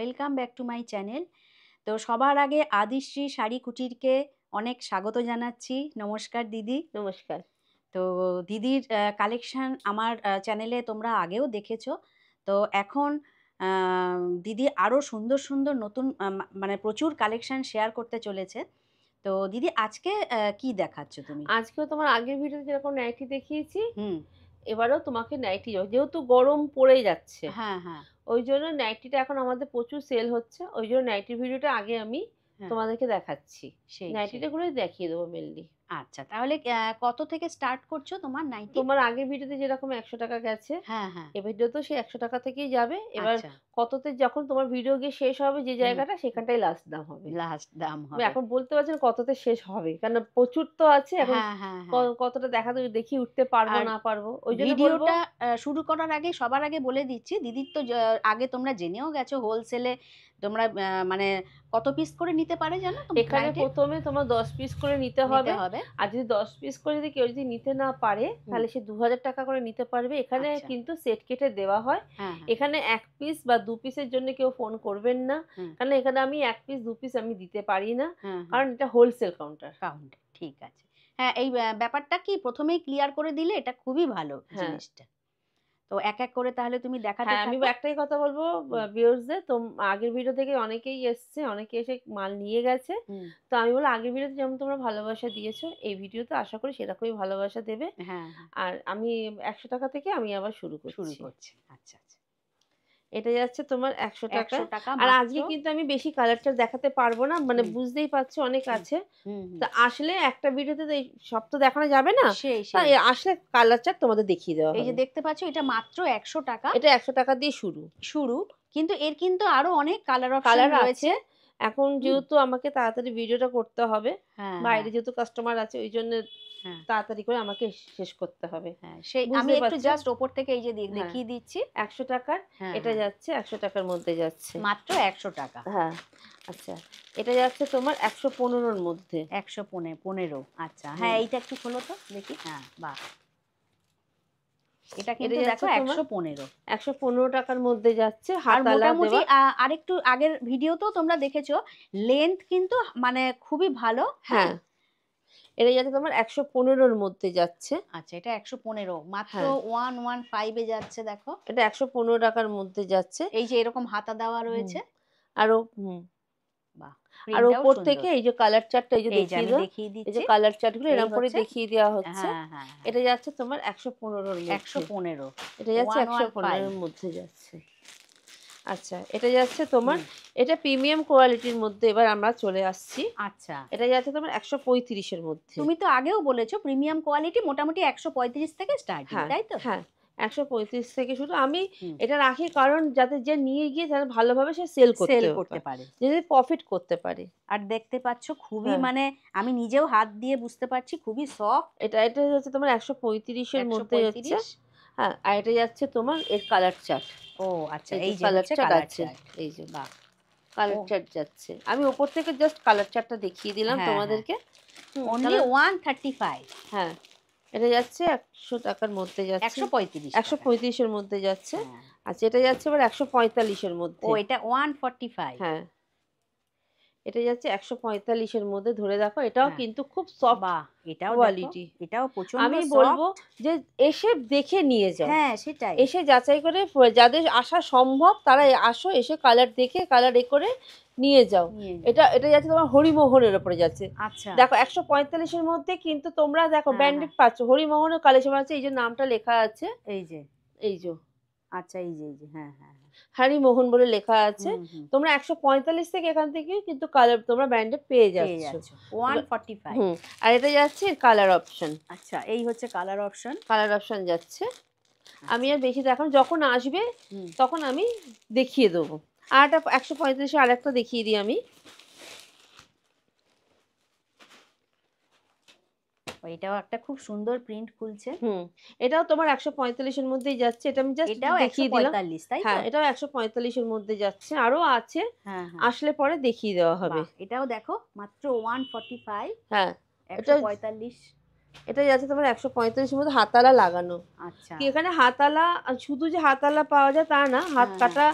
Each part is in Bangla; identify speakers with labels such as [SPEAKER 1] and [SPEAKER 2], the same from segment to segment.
[SPEAKER 1] Welcome back to my channel. তো সবার আগে আদিশ্রী শাড়ি কুটিরকে অনেক স্বাগত জানাচ্ছি। নমস্কার দিদি।
[SPEAKER 2] নমস্কার।
[SPEAKER 1] তো দিদির কালেকশন আমার চ্যানেলে তোমরা আগেও দেখেছো। তো এখন দিদি আরও সুন্দর সুন্দর নতুন মানে প্রচুর কালেকশন শেয়ার করতে চলেছে। তো দিদি আজকে কি দেখাচ্ছ তুমি?
[SPEAKER 2] আজকেও তোমার আগের ভিডিওতে যেরকম নাইটি দেখিয়েছি,
[SPEAKER 1] হুম।
[SPEAKER 2] এবারেও তোমাকে নাইটি, যেহেতু গরম পড়ে যাচ্ছে,
[SPEAKER 1] হ্যাঁ হ্যাঁ
[SPEAKER 2] ওই জন্য নাইটিটা এখন আমাদের প্রচুর সেল হচ্ছে, ওই জন্য নাইটির ভিডিওটা আগে আমি
[SPEAKER 1] হ্যাঁ
[SPEAKER 2] তোমাদেরকে দেখাচ্ছি।
[SPEAKER 1] সেই সেই
[SPEAKER 2] নাইটিটা গুলোই দেখিয়ে দেবো মেনলি।
[SPEAKER 1] আচ্ছা, তাহলে কত থেকে স্টার্ট করছো তোমার নাইটি?
[SPEAKER 2] তোমার আগের ভিডিওতে যেরকম 100 টাকা গেছে,
[SPEAKER 1] হ্যাঁ হ্যাঁ
[SPEAKER 2] এ ভিডিওতেও সেই 100 টাকা থেকেই যাবে। এবার
[SPEAKER 1] আচ্ছা।
[SPEAKER 2] কততে যখন তোমার ভিডিও গিয়ে শেষ হবে যে
[SPEAKER 1] হুম,
[SPEAKER 2] জায়গাটা, সেখানটাই লাস্ট দাম হবে।
[SPEAKER 1] লাস্ট দাম
[SPEAKER 2] আমি
[SPEAKER 1] হবে।
[SPEAKER 2] এখন বলতে পারছি না কততে শেষ হবে, কারণ প্রচুর তো আছে এখন।
[SPEAKER 1] হ্যাঁ হ্যাঁ হ্যাঁ।
[SPEAKER 2] কতটা দেখিয়ে উঠতে পারবো
[SPEAKER 1] আর
[SPEAKER 2] না পারবো, ওই জন্য বলবো।
[SPEAKER 1] ভিডিওটা শুরু করার আগে সবার আগে বলে দিচ্ছি, দিদির তো আগে তোমরা জেনেও গেছো হোলসেলে তোমরা মানে কত পিস করে নিতে পারে জানো তো
[SPEAKER 2] এখানে
[SPEAKER 1] নাইটি?
[SPEAKER 2] প্রথমে তোমার 10 পিস করে নিতে
[SPEAKER 1] নিতে
[SPEAKER 2] হবে।
[SPEAKER 1] হবে।
[SPEAKER 2] আর যদি 10 পিস করে কেউ যদি নিতে না পারে,
[SPEAKER 1] হুম,
[SPEAKER 2] তাহলে সে 2000 টাকা করে নিতে পারবে। এখানে
[SPEAKER 1] আচ্ছা।
[SPEAKER 2] কিন্তু সেট কেটে দেওয়া হয়।
[SPEAKER 1] হ্যাঁ হ্যাঁ
[SPEAKER 2] এখানে 1 পিস বা 2 পিসের জন্য কেউ ফোন করবেন না।
[SPEAKER 1] হুম,
[SPEAKER 2] কারণ এখানে আমি 1 পিস 2 পিস আমি দিতে পারি না।
[SPEAKER 1] হ্যাঁ হ্যাঁ
[SPEAKER 2] কারণ এটা হোলসেল কাউন্টার।
[SPEAKER 1] কাউন্টে ঠিক আছে। হ্যাঁ, এই ব্যাপারটা কি প্রথমেই ক্লিয়ার করে দিলে এটা খুবই ভালো
[SPEAKER 2] হ্যাঁ।
[SPEAKER 1] জিনিসটা। তো এক এক করে তাহলে তুমি দেখাতে
[SPEAKER 2] হ্যাঁ, আমি
[SPEAKER 1] থাকো।
[SPEAKER 2] একটাই কথা বলব
[SPEAKER 1] হুম
[SPEAKER 2] ভিউয়ার্সদের, আগের ভিডিও থেকে অনেকেই এসছে, অনেকে এসে মাল নিয়ে গেছে।
[SPEAKER 1] হুম
[SPEAKER 2] তো আমি বলব আগের ভিডিওতে যেমন তোমরা ভালোবাসা দিয়েছো, এই ভিডিওতে আশা করি সেরকমই ভালোবাসা দেবে।
[SPEAKER 1] হ্যাঁ হ্যাঁ
[SPEAKER 2] আর আমি 100 টাকা থেকে আমি আবার শুরু
[SPEAKER 1] শুরু
[SPEAKER 2] করছি।
[SPEAKER 1] করছি। আচ্ছা আচ্ছা।
[SPEAKER 2] এটা যাচ্ছে তোমার 100 টাকা।
[SPEAKER 1] 100 টাকা
[SPEAKER 2] আর
[SPEAKER 1] মাত্র।
[SPEAKER 2] আজকে কিন্তু আমি বেশি কালার-টার দেখাতে পারবো না। মানে
[SPEAKER 1] হুম
[SPEAKER 2] বুঝতেই পারছো অনেক
[SPEAKER 1] হুম
[SPEAKER 2] আছে।
[SPEAKER 1] হুম হুম
[SPEAKER 2] তা আসলে একটা ভিডিওতে তো এই সব তো দেখানো যাবে না।
[SPEAKER 1] সেই
[SPEAKER 2] তাই
[SPEAKER 1] সেই
[SPEAKER 2] আসলে কালার চার্ট তোমাদের দেখিয়ে দেওয়া
[SPEAKER 1] এই যে
[SPEAKER 2] হবে।
[SPEAKER 1] দেখতে পাচ্ছ এটা মাত্র 100 টাকা
[SPEAKER 2] এটা 100 টাকা দিয়ে শুরু।
[SPEAKER 1] শুরু। কিন্তু এর কিন্তু আরো অনেক কালার অপশন
[SPEAKER 2] কালার আছে।
[SPEAKER 1] রয়েছে।
[SPEAKER 2] এখন
[SPEAKER 1] হুম
[SPEAKER 2] যেহেতু আমাকে তাড়াতাড়ি ভিডিওটা করতে হবে,
[SPEAKER 1] হ্যাঁ হ্যাঁ
[SPEAKER 2] বাইরে যেহেতু কাস্টমার আছে, ওইজন্য
[SPEAKER 1] হ্যাঁ
[SPEAKER 2] তাড়াতাড়ি করে আমাকে শেষ করতে হবে।
[SPEAKER 1] হ্যাঁ সেই আমি
[SPEAKER 2] বুঝতেই
[SPEAKER 1] একটু
[SPEAKER 2] পারছো?
[SPEAKER 1] জাস্ট ওপর থেকে এই যে
[SPEAKER 2] হ্যাঁ,
[SPEAKER 1] দেখিয়ে দিচ্ছি।
[SPEAKER 2] 100 টাকার
[SPEAKER 1] হ্যাঁ
[SPEAKER 2] এটা
[SPEAKER 1] হ্যাঁ
[SPEAKER 2] যাচ্ছে 100 টাকার মধ্যে যাচ্ছে।
[SPEAKER 1] মাত্র 100 টাকা।
[SPEAKER 2] হ্যাঁ, আচ্ছা। এটা যাচ্ছে তোমার 115 র মধ্যে।
[SPEAKER 1] 115। আচ্ছা হ্যাঁ
[SPEAKER 2] হুম।
[SPEAKER 1] এইটা একটু খোলো তো দেখি। হ্যাঁ বাহ, এটা
[SPEAKER 2] এটা
[SPEAKER 1] কিন্তু দেখো
[SPEAKER 2] যাচ্ছে তোমার
[SPEAKER 1] 115।
[SPEAKER 2] 115 টাকার মধ্যে যাচ্ছে,
[SPEAKER 1] আর
[SPEAKER 2] হাতালা
[SPEAKER 1] মোটামুটি
[SPEAKER 2] দেওয়া।
[SPEAKER 1] আরেকটু আগের ভিডিওতেও তোমরা দেখেছো লেন্থ কিন্তু মানে খুবই ভালো। হ্যাঁ
[SPEAKER 2] হ্যাঁ, এটা যাচ্ছে তোমার 115 র মধ্যে যাচ্ছে।
[SPEAKER 1] আচ্ছা, এটা 115 মাত্র
[SPEAKER 2] হ্যাঁ,
[SPEAKER 1] 115 এ যাচ্ছে দেখো।
[SPEAKER 2] এটা 115 টাকার মধ্যে যাচ্ছে।
[SPEAKER 1] এই যে এরকম হাতা দেওয়া
[SPEAKER 2] হুম।
[SPEAKER 1] রয়েছে।
[SPEAKER 2] আরো হুম।
[SPEAKER 1] বাহ,
[SPEAKER 2] আর
[SPEAKER 1] প্রিন্টটাও
[SPEAKER 2] উপর
[SPEAKER 1] সুন্দর।
[SPEAKER 2] থেকে এই যে কালার চার্টটা এই যে
[SPEAKER 1] এই যে
[SPEAKER 2] দেখিয়ে
[SPEAKER 1] আমি
[SPEAKER 2] দাও।
[SPEAKER 1] দেখিয়ে
[SPEAKER 2] এই যে
[SPEAKER 1] দিচ্ছি।
[SPEAKER 2] কালার চার্টগুলো
[SPEAKER 1] এই
[SPEAKER 2] এরকম করে
[SPEAKER 1] হচ্ছে।
[SPEAKER 2] দেখিয়ে দেওয়া হচ্ছে।
[SPEAKER 1] হ্যাঁ হ্যাঁ হ্যাঁ
[SPEAKER 2] এটা যাচ্ছে তোমার 115 র মধ্যে।
[SPEAKER 1] 115
[SPEAKER 2] এটা যাচ্ছে 115
[SPEAKER 1] 115।
[SPEAKER 2] এর মধ্যে যাচ্ছে। আচ্ছা, এটা যাচ্ছে তোমার,
[SPEAKER 1] হুম
[SPEAKER 2] এটা প্রিমিয়াম কোয়ালিটির মধ্যে এবার আমরা চলে আসছি।
[SPEAKER 1] আচ্ছা,
[SPEAKER 2] এটা যাচ্ছে তোমার 135 এর মধ্যে।
[SPEAKER 1] তুমি তো আগেও বলেছো প্রিমিয়াম কোয়ালিটি মোটামুটি 135 থেকে স্টার্টিং,
[SPEAKER 2] হ্যাঁ,
[SPEAKER 1] তাই তো?
[SPEAKER 2] হ্যাঁ। ১৩৫ থেকে শুরু। আমি
[SPEAKER 1] হুম
[SPEAKER 2] এটা রাখি কারণ যাতে যে নিয়ে গিয়ে যাতে ভালোভাবে সে সেল
[SPEAKER 1] সেল
[SPEAKER 2] করতে
[SPEAKER 1] করতে
[SPEAKER 2] পারে।
[SPEAKER 1] পারে।
[SPEAKER 2] যাতে প্রফিট করতে পারে।
[SPEAKER 1] আর দেখতে পাচ্ছ খুবই
[SPEAKER 2] হ্যাঁ।
[SPEAKER 1] মানে আমি নিজেও হাত দিয়ে বুঝতে পারছি খুবই সফট।
[SPEAKER 2] এটা হচ্ছে তোমার ১৩৫ এর মধ্যে যাচ্ছে।
[SPEAKER 1] 135।
[SPEAKER 2] হ্যাঁ, আর এটা যাচ্ছে তোমার এর কালার চার্ট।
[SPEAKER 1] ও আচ্ছা,
[SPEAKER 2] এই যে
[SPEAKER 1] এই যে
[SPEAKER 2] কালার
[SPEAKER 1] হচ্ছে
[SPEAKER 2] চার্ট
[SPEAKER 1] কালার
[SPEAKER 2] আছে।
[SPEAKER 1] চার্ট।
[SPEAKER 2] এই যে
[SPEAKER 1] বাহ। ও
[SPEAKER 2] কালার চার্ট যাচ্ছে। আমি উপর থেকে জাস্ট কালার চার্টটা দেখিয়ে দিলাম
[SPEAKER 1] হ্যাঁ হ্যাঁ
[SPEAKER 2] তোমাদেরকে।
[SPEAKER 1] অনলি
[SPEAKER 2] কারণ
[SPEAKER 1] 135।
[SPEAKER 2] হ্যাঁ, এটা যাচ্ছে ১০০ টাকার মধ্যে যাচ্ছে।
[SPEAKER 1] 135 টাকা।
[SPEAKER 2] ১৩৫ এর মধ্যে যাচ্ছে।
[SPEAKER 1] হ্যাঁ।
[SPEAKER 2] আচ্ছা, এটা যাচ্ছে আবার ১৪৫ এর
[SPEAKER 1] ও
[SPEAKER 2] মধ্যে।
[SPEAKER 1] এটা 145।
[SPEAKER 2] হ্যাঁ, এটা যাচ্ছে ১৪৫ এর মধ্যে, ধরে দেখো এটাও
[SPEAKER 1] হ্যাঁ
[SPEAKER 2] কিন্তু খুব সফট
[SPEAKER 1] বাহ, এটাও দেখো,
[SPEAKER 2] কোয়ালিটি।
[SPEAKER 1] এটাও প্রচন্ড
[SPEAKER 2] আমি বলবো
[SPEAKER 1] সফট।
[SPEAKER 2] যে এসে দেখে নিয়ে যাও।
[SPEAKER 1] হ্যাঁ সেটাই।
[SPEAKER 2] এসে যাচাই করে যাদের আসা সম্ভব তারা আসো, এসে কালার দেখে কালার করে নিয়ে যাও।
[SPEAKER 1] নিয়ে যাও।
[SPEAKER 2] এটা যাচ্ছে তোমার হরিমোহনের উপরে যাচ্ছে।
[SPEAKER 1] আচ্ছা।
[SPEAKER 2] দেখো ১৪৫ এর মধ্যে কিন্তু তোমরা দেখো
[SPEAKER 1] হ্যাঁ
[SPEAKER 2] ব্র্যান্ডেড
[SPEAKER 1] হ্যাঁ
[SPEAKER 2] পাচ্ছ, হরিমোহনের কালেকশন আছে, এই যে নামটা লেখা আছে।
[SPEAKER 1] এই যে।
[SPEAKER 2] এই যে
[SPEAKER 1] আচ্ছা এই যে এই যে হ্যাঁ হ্যাঁ হ্যাঁ।
[SPEAKER 2] হরিমোহন বলে লেখা আছে।
[SPEAKER 1] হুম হুম
[SPEAKER 2] তোমরা ১৪৫ থেকে এখান থেকেও কিন্তু কালার তোমরা ব্র্যান্ডেড পেয়ে
[SPEAKER 1] পেয়ে
[SPEAKER 2] যাচ্ছ।
[SPEAKER 1] যাচ্ছ
[SPEAKER 2] এবার
[SPEAKER 1] 145।
[SPEAKER 2] হুম, আর এটা যাচ্ছে কালার অপশন।
[SPEAKER 1] আচ্ছা এই হচ্ছে কালার অপশন।
[SPEAKER 2] কালার অপশন যাচ্ছে। আমি
[SPEAKER 1] আচ্ছা।
[SPEAKER 2] আর বেশি দেখানো, যখন আসবে
[SPEAKER 1] হুম
[SPEAKER 2] তখন আমি দেখিয়ে দেবো। আর একটা ১৩৫ এ আরেকটা দেখিয়ে দিই আমি।
[SPEAKER 1] এটাও একটা খুব সুন্দর প্রিন্ট খুলছে।
[SPEAKER 2] হুম, এটাও তোমার ১৪৫ এর মধ্যেই যাচ্ছে। এটা আমি জাস্ট
[SPEAKER 1] এটাও
[SPEAKER 2] দেখিয়ে দিলাম।
[SPEAKER 1] 145 তাই তো?
[SPEAKER 2] হ্যাঁ, এটাও ১৪৫ এর মধ্যে যাচ্ছে। আরো আছে,
[SPEAKER 1] হ্যাঁ হ্যাঁ
[SPEAKER 2] আসলে পরে দেখিয়ে দেওয়া হবে।
[SPEAKER 1] বাহ, এটাও দেখো মাত্র 145।
[SPEAKER 2] হ্যাঁ, এটা
[SPEAKER 1] 145।
[SPEAKER 2] এটা যাচ্ছে তোমার ১৪৫ এর মধ্যে হাতালা লাগানো।
[SPEAKER 1] আচ্ছা।
[SPEAKER 2] কি এখানে হাতালা শুধু যে হাতালা পাওয়া যায় তা না, হাত
[SPEAKER 1] হ্যাঁ হ্যাঁ
[SPEAKER 2] কাটা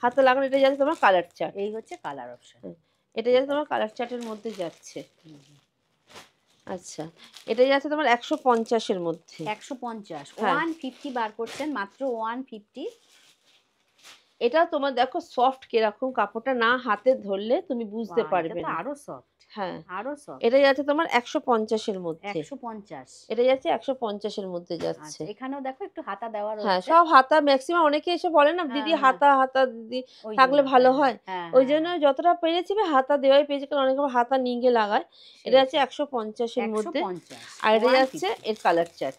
[SPEAKER 2] হাতে লাগানো। এটা যাচ্ছে তোমার কালার চার্ট।
[SPEAKER 1] এই হচ্ছে কালার অপশন।
[SPEAKER 2] এটা যাচ্ছে তোমার কালার চার্টের মধ্যে যাচ্ছে। আচ্ছা, এটা যাচ্ছে তোমার 150-এর মধ্যে।
[SPEAKER 1] 150,
[SPEAKER 2] হ্যাঁ
[SPEAKER 1] 150 বার করছেন, মাত্র 150।
[SPEAKER 2] এটা তোমার দেখো সফট কিরকম, কাপড়টা না হাতে ধরলে তুমি বুঝতে
[SPEAKER 1] এটা
[SPEAKER 2] পারবে
[SPEAKER 1] তো
[SPEAKER 2] না।
[SPEAKER 1] আরো সফট,
[SPEAKER 2] হ্যাঁ
[SPEAKER 1] আরো সফট।
[SPEAKER 2] এটা যাচ্ছে তোমার 150-এর মধ্যে।
[SPEAKER 1] 150।
[SPEAKER 2] এটা যাচ্ছে 150-এর মধ্যে যাচ্ছে।
[SPEAKER 1] আচ্ছা, এখানেও দেখো একটু হাতা দেওয়া
[SPEAKER 2] হ্যাঁ
[SPEAKER 1] রয়েছে।
[SPEAKER 2] সব হাতা ম্যাক্সিমাম, অনেকে এসে বলে না
[SPEAKER 1] হ্যাঁ
[SPEAKER 2] দিদি
[SPEAKER 1] হ্যাঁ,
[SPEAKER 2] হাতা হাতা দিদি
[SPEAKER 1] ওই
[SPEAKER 2] থাকলে
[SPEAKER 1] জন্য
[SPEAKER 2] ভালো
[SPEAKER 1] হ্যাঁ
[SPEAKER 2] হয়।
[SPEAKER 1] হ্যাঁ
[SPEAKER 2] ওই
[SPEAKER 1] হ্যাঁ
[SPEAKER 2] জন্য
[SPEAKER 1] হ্যাঁ,
[SPEAKER 2] যতটা পেরেছি আমি হাতা দেওয়াই পেয়েছি, কারণ অনেকে আবার হাতা নিঙ্গে লাগায়। এটা
[SPEAKER 1] সেই
[SPEAKER 2] যাচ্ছে
[SPEAKER 1] সেই।
[SPEAKER 2] 150-এর মধ্যে।
[SPEAKER 1] 150,
[SPEAKER 2] আর এটা যাচ্ছে
[SPEAKER 1] 150।
[SPEAKER 2] এর কালার চার্ট।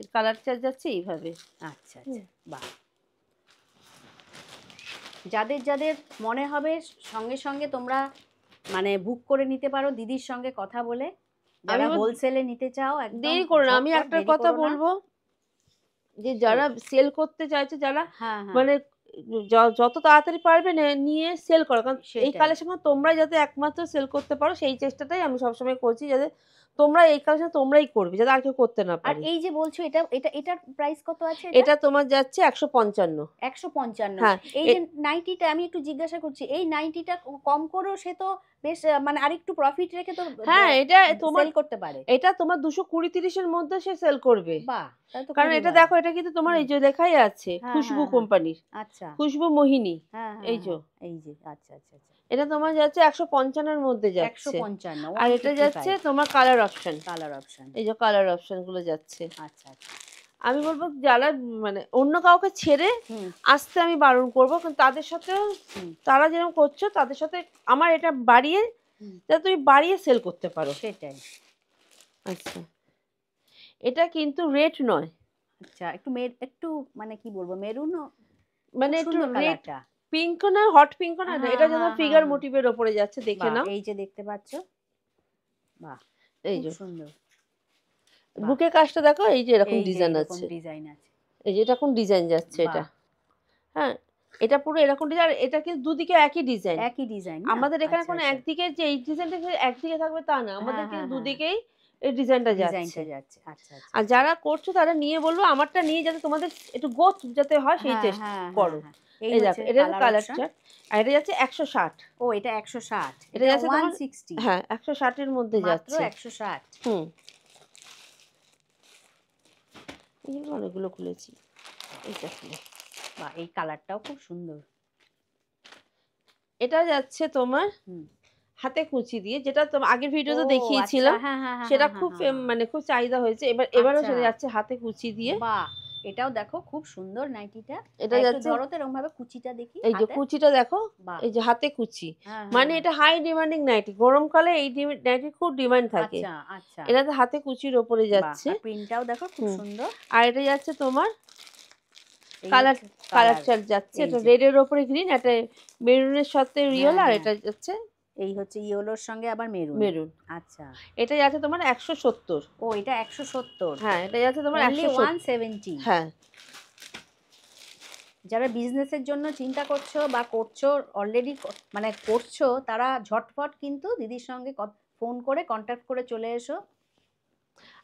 [SPEAKER 2] এর কালার চার্ট যাচ্ছে এইভাবে।
[SPEAKER 1] আচ্ছা আচ্ছা, বাহ। যাদের যাদের মনে হবে সঙ্গে সঙ্গে তোমরা মানে বুক করে নিতে পারো দিদির সঙ্গে কথা বলে।
[SPEAKER 2] আমি
[SPEAKER 1] যারা
[SPEAKER 2] এবার
[SPEAKER 1] হোলসেলে নিতে চাও একদম
[SPEAKER 2] দেরি করো না, আমি
[SPEAKER 1] ঝটপট,
[SPEAKER 2] একটা
[SPEAKER 1] দেরি
[SPEAKER 2] কথা
[SPEAKER 1] করো না।
[SPEAKER 2] বলবো যে যারা সেল করতে চাইছে, যারা
[SPEAKER 1] হ্যাঁ হ্যাঁ,
[SPEAKER 2] মানে যত তাড়াতাড়ি পারবে নিয়ে সেল করো, কারণ এই
[SPEAKER 1] সেটাই।
[SPEAKER 2] কালেকশন তোমরাই যাতে একমাত্র সেল করতে পারো, সেই চেষ্টাটাই আমি সবসময় করছি, যাতে তোমরা এই কালেকশন তোমরাই করবে, যাতে আর কেউ করতে না
[SPEAKER 1] আর
[SPEAKER 2] পারে।
[SPEAKER 1] এই যে বলছো এটা এটা এটার প্রাইস কত আছে এটা?
[SPEAKER 2] এটা তোমার যাচ্ছে 155।
[SPEAKER 1] 155।
[SPEAKER 2] হ্যাঁ
[SPEAKER 1] এই যে নাইটিটা আমি একটু জিজ্ঞাসা করছি, এই নাইটিটা কম করেও সে তো বেশ মানে আরেকটু প্রফিট রেখে তো
[SPEAKER 2] হ্যাঁ এটা তোমার,
[SPEAKER 1] সেল করতে পারে।
[SPEAKER 2] এটা তোমার 220-30-এর মধ্যে সে সেল করবে।
[SPEAKER 1] বাহ, তাহলে তো
[SPEAKER 2] কারণ
[SPEAKER 1] খুবই
[SPEAKER 2] এটা
[SPEAKER 1] ভালো।
[SPEAKER 2] দেখো, এটা কিন্তু তোমার
[SPEAKER 1] হুম,
[SPEAKER 2] এই যে লেখাই আছে
[SPEAKER 1] হ্যাঁ
[SPEAKER 2] খুশবু
[SPEAKER 1] হ্যাঁ হ্যাঁ,
[SPEAKER 2] কোম্পানির,
[SPEAKER 1] আচ্ছা,
[SPEAKER 2] খুশবু মোহিনী।
[SPEAKER 1] হ্যাঁ
[SPEAKER 2] এই
[SPEAKER 1] হ্যাঁ
[SPEAKER 2] যে
[SPEAKER 1] হ্যাঁ, এই যে আচ্ছা আচ্ছা আচ্ছা।
[SPEAKER 2] এটা তোমার যাচ্ছে 155-এর মধ্যে যাচ্ছে।
[SPEAKER 1] 155,
[SPEAKER 2] আর এটা যাচ্ছে তোমার কালার অপশন।
[SPEAKER 1] Colour option.
[SPEAKER 2] এই যে কালার অপশন গুলো যাচ্ছে।
[SPEAKER 1] আচ্ছা আচ্ছা।
[SPEAKER 2] আমি বলবো যারা মানে অন্য কাউকে ছেড়ে
[SPEAKER 1] হুম
[SPEAKER 2] আসতে আমি বারণ করবো, কারণ তাদের সাথেও
[SPEAKER 1] হুম
[SPEAKER 2] তারা যেরকম করছো তাদের সাথে আমার এটা বাড়িয়ে,
[SPEAKER 1] হুম,
[SPEAKER 2] যাতে তুমি বাড়িয়ে সেল করতে পারো।
[SPEAKER 1] সেটাই।
[SPEAKER 2] আচ্ছা, এটা কিন্তু রেড নয়,
[SPEAKER 1] আচ্ছা, একটু একটু মানে কি বলবো, মেরুনও
[SPEAKER 2] মানে
[SPEAKER 1] খুব
[SPEAKER 2] একটু
[SPEAKER 1] সুন্দর
[SPEAKER 2] রেড
[SPEAKER 1] কালারটা।
[SPEAKER 2] পিঙ্ক না, হট পিঙ্ক না, না,
[SPEAKER 1] হ্যাঁ
[SPEAKER 2] এটা যেন
[SPEAKER 1] হ্যাঁ হ্যাঁ
[SPEAKER 2] ফিগার
[SPEAKER 1] হ্যাঁ,
[SPEAKER 2] মোটিভের ওপরে যাচ্ছে, দেখে
[SPEAKER 1] বাহ,
[SPEAKER 2] নাও।
[SPEAKER 1] এই যে দেখতে পাচ্ছ, বাহ,
[SPEAKER 2] এই
[SPEAKER 1] খুব
[SPEAKER 2] যে
[SPEAKER 1] সুন্দর। বাহ,
[SPEAKER 2] বুকে কাজটা দেখো, এই যে এরকম
[SPEAKER 1] এই যে
[SPEAKER 2] ডিজাইন
[SPEAKER 1] এরকম
[SPEAKER 2] আছে,
[SPEAKER 1] ডিজাইন আছে।
[SPEAKER 2] এই যে এরকম ডিজাইন যাচ্ছে এটা।
[SPEAKER 1] বাহ,
[SPEAKER 2] হ্যাঁ এটা পুরো এরকম ডিজাইন, এটা কিন্তু দুদিকে একই ডিজাইন।
[SPEAKER 1] একই ডিজাইন না?
[SPEAKER 2] আমাদের এখানে
[SPEAKER 1] আচ্ছা
[SPEAKER 2] কোনো
[SPEAKER 1] আচ্ছা,
[SPEAKER 2] একদিকে যে এই ডিজাইনটা একদিকে থাকবে তা না, আমাদের
[SPEAKER 1] হ্যাঁ
[SPEAKER 2] কিন্তু
[SPEAKER 1] হ্যাঁ হ্যাঁ,
[SPEAKER 2] দুদিকেই এই ডিজাইনটা যাচ্ছে।
[SPEAKER 1] ডিজাইনটা যাচ্ছে। আচ্ছা আচ্ছা
[SPEAKER 2] আর
[SPEAKER 1] আচ্ছা,
[SPEAKER 2] যারা করছো তারা নিয়ে বলবো আমারটা নিয়ে, যাতে তোমাদের একটু গোছ যাতে হয় সেই
[SPEAKER 1] হ্যাঁ
[SPEAKER 2] চেষ্টা
[SPEAKER 1] হ্যাঁ হ্যাঁ
[SPEAKER 2] করো।
[SPEAKER 1] হ্যাঁ, এই
[SPEAKER 2] এই দেখো
[SPEAKER 1] হচ্ছে
[SPEAKER 2] এটা
[SPEAKER 1] কালার
[SPEAKER 2] কালার
[SPEAKER 1] অপশন।
[SPEAKER 2] চার্ট। আর এটা যাচ্ছে 160।
[SPEAKER 1] ও, এটা 160,
[SPEAKER 2] এটা
[SPEAKER 1] এটা
[SPEAKER 2] যাচ্ছে তোমার
[SPEAKER 1] 160,
[SPEAKER 2] হ্যাঁ 160-এর মধ্যে
[SPEAKER 1] মাত্র
[SPEAKER 2] যাচ্ছে।
[SPEAKER 1] 160।
[SPEAKER 2] হুম, এইগুলো অনেকগুলো খুলেছি, এইটা খুলে।
[SPEAKER 1] বাহ, এই কালারটাও খুব সুন্দর।
[SPEAKER 2] এটা যাচ্ছে তোমার
[SPEAKER 1] হুম,
[SPEAKER 2] হাতে কুচি দিয়ে, যেটা তোমার আগের
[SPEAKER 1] ও
[SPEAKER 2] ভিডিওতে
[SPEAKER 1] আচ্ছা,
[SPEAKER 2] দেখিয়েছিলাম,
[SPEAKER 1] হ্যাঁ হ্যাঁ হ্যাঁ
[SPEAKER 2] সেটা
[SPEAKER 1] হ্যাঁ হ্যাঁ
[SPEAKER 2] খুব
[SPEAKER 1] হ্যাঁ হ্যাঁ,
[SPEAKER 2] মানে খুব চাহিদা হয়েছে, এবারও
[SPEAKER 1] আচ্ছা,
[SPEAKER 2] সেটা যাচ্ছে হাতে কুচি দিয়ে।
[SPEAKER 1] বাহ, এটাও দেখো খুব সুন্দর নাইটিটা।
[SPEAKER 2] এটা
[SPEAKER 1] হ্যাঁ, একটু
[SPEAKER 2] যাচ্ছে
[SPEAKER 1] ধরো তো এরকম ভাবে কুচিটা দেখি
[SPEAKER 2] এই যে
[SPEAKER 1] হাতে।
[SPEAKER 2] কুচিটা দেখো,
[SPEAKER 1] বাহ,
[SPEAKER 2] এই যে হাতে কুচি,
[SPEAKER 1] হ্যাঁ
[SPEAKER 2] মানে
[SPEAKER 1] হ্যাঁ,
[SPEAKER 2] এটা হাই ডিমান্ডিং নাইটি, গরমকালে এই নাইটির খুব ডিমান্ড থাকে।
[SPEAKER 1] আচ্ছা আচ্ছা,
[SPEAKER 2] এটাতে হাতে কুচির ওপরে
[SPEAKER 1] বাহ,
[SPEAKER 2] যাচ্ছে।
[SPEAKER 1] আর প্রিন্টটাও দেখো খুব
[SPEAKER 2] হুম,
[SPEAKER 1] সুন্দর।
[SPEAKER 2] আর এটা যাচ্ছে তোমার
[SPEAKER 1] এই
[SPEAKER 2] কালার,
[SPEAKER 1] হচ্ছে
[SPEAKER 2] কালার
[SPEAKER 1] কালার,
[SPEAKER 2] চার্ট যাচ্ছে।
[SPEAKER 1] এই
[SPEAKER 2] এটা
[SPEAKER 1] যে,
[SPEAKER 2] রেড এর ওপরে গ্রিন, এটা মেরুনের সাথে রিয়েল,
[SPEAKER 1] হ্যাঁ
[SPEAKER 2] আর
[SPEAKER 1] হ্যাঁ,
[SPEAKER 2] এটা যাচ্ছে
[SPEAKER 1] এই হচ্ছে ইয়েলোর সঙ্গে আবার মেরুন।
[SPEAKER 2] মেরুন।
[SPEAKER 1] আচ্ছা,
[SPEAKER 2] এটা যাচ্ছে তোমার 170।
[SPEAKER 1] ও এটা 170,
[SPEAKER 2] হ্যাঁ এটা যাচ্ছে তোমার
[SPEAKER 1] অনলি
[SPEAKER 2] 170।
[SPEAKER 1] 170।
[SPEAKER 2] হ্যাঁ
[SPEAKER 1] যারা বিজনেসের জন্য চিন্তা করছো বা করছো অলরেডি, মানে করছো, তারা ঝটপট কিন্তু দিদির সঙ্গে ফোন করে কন্ট্যাক্ট করে চলে এসো।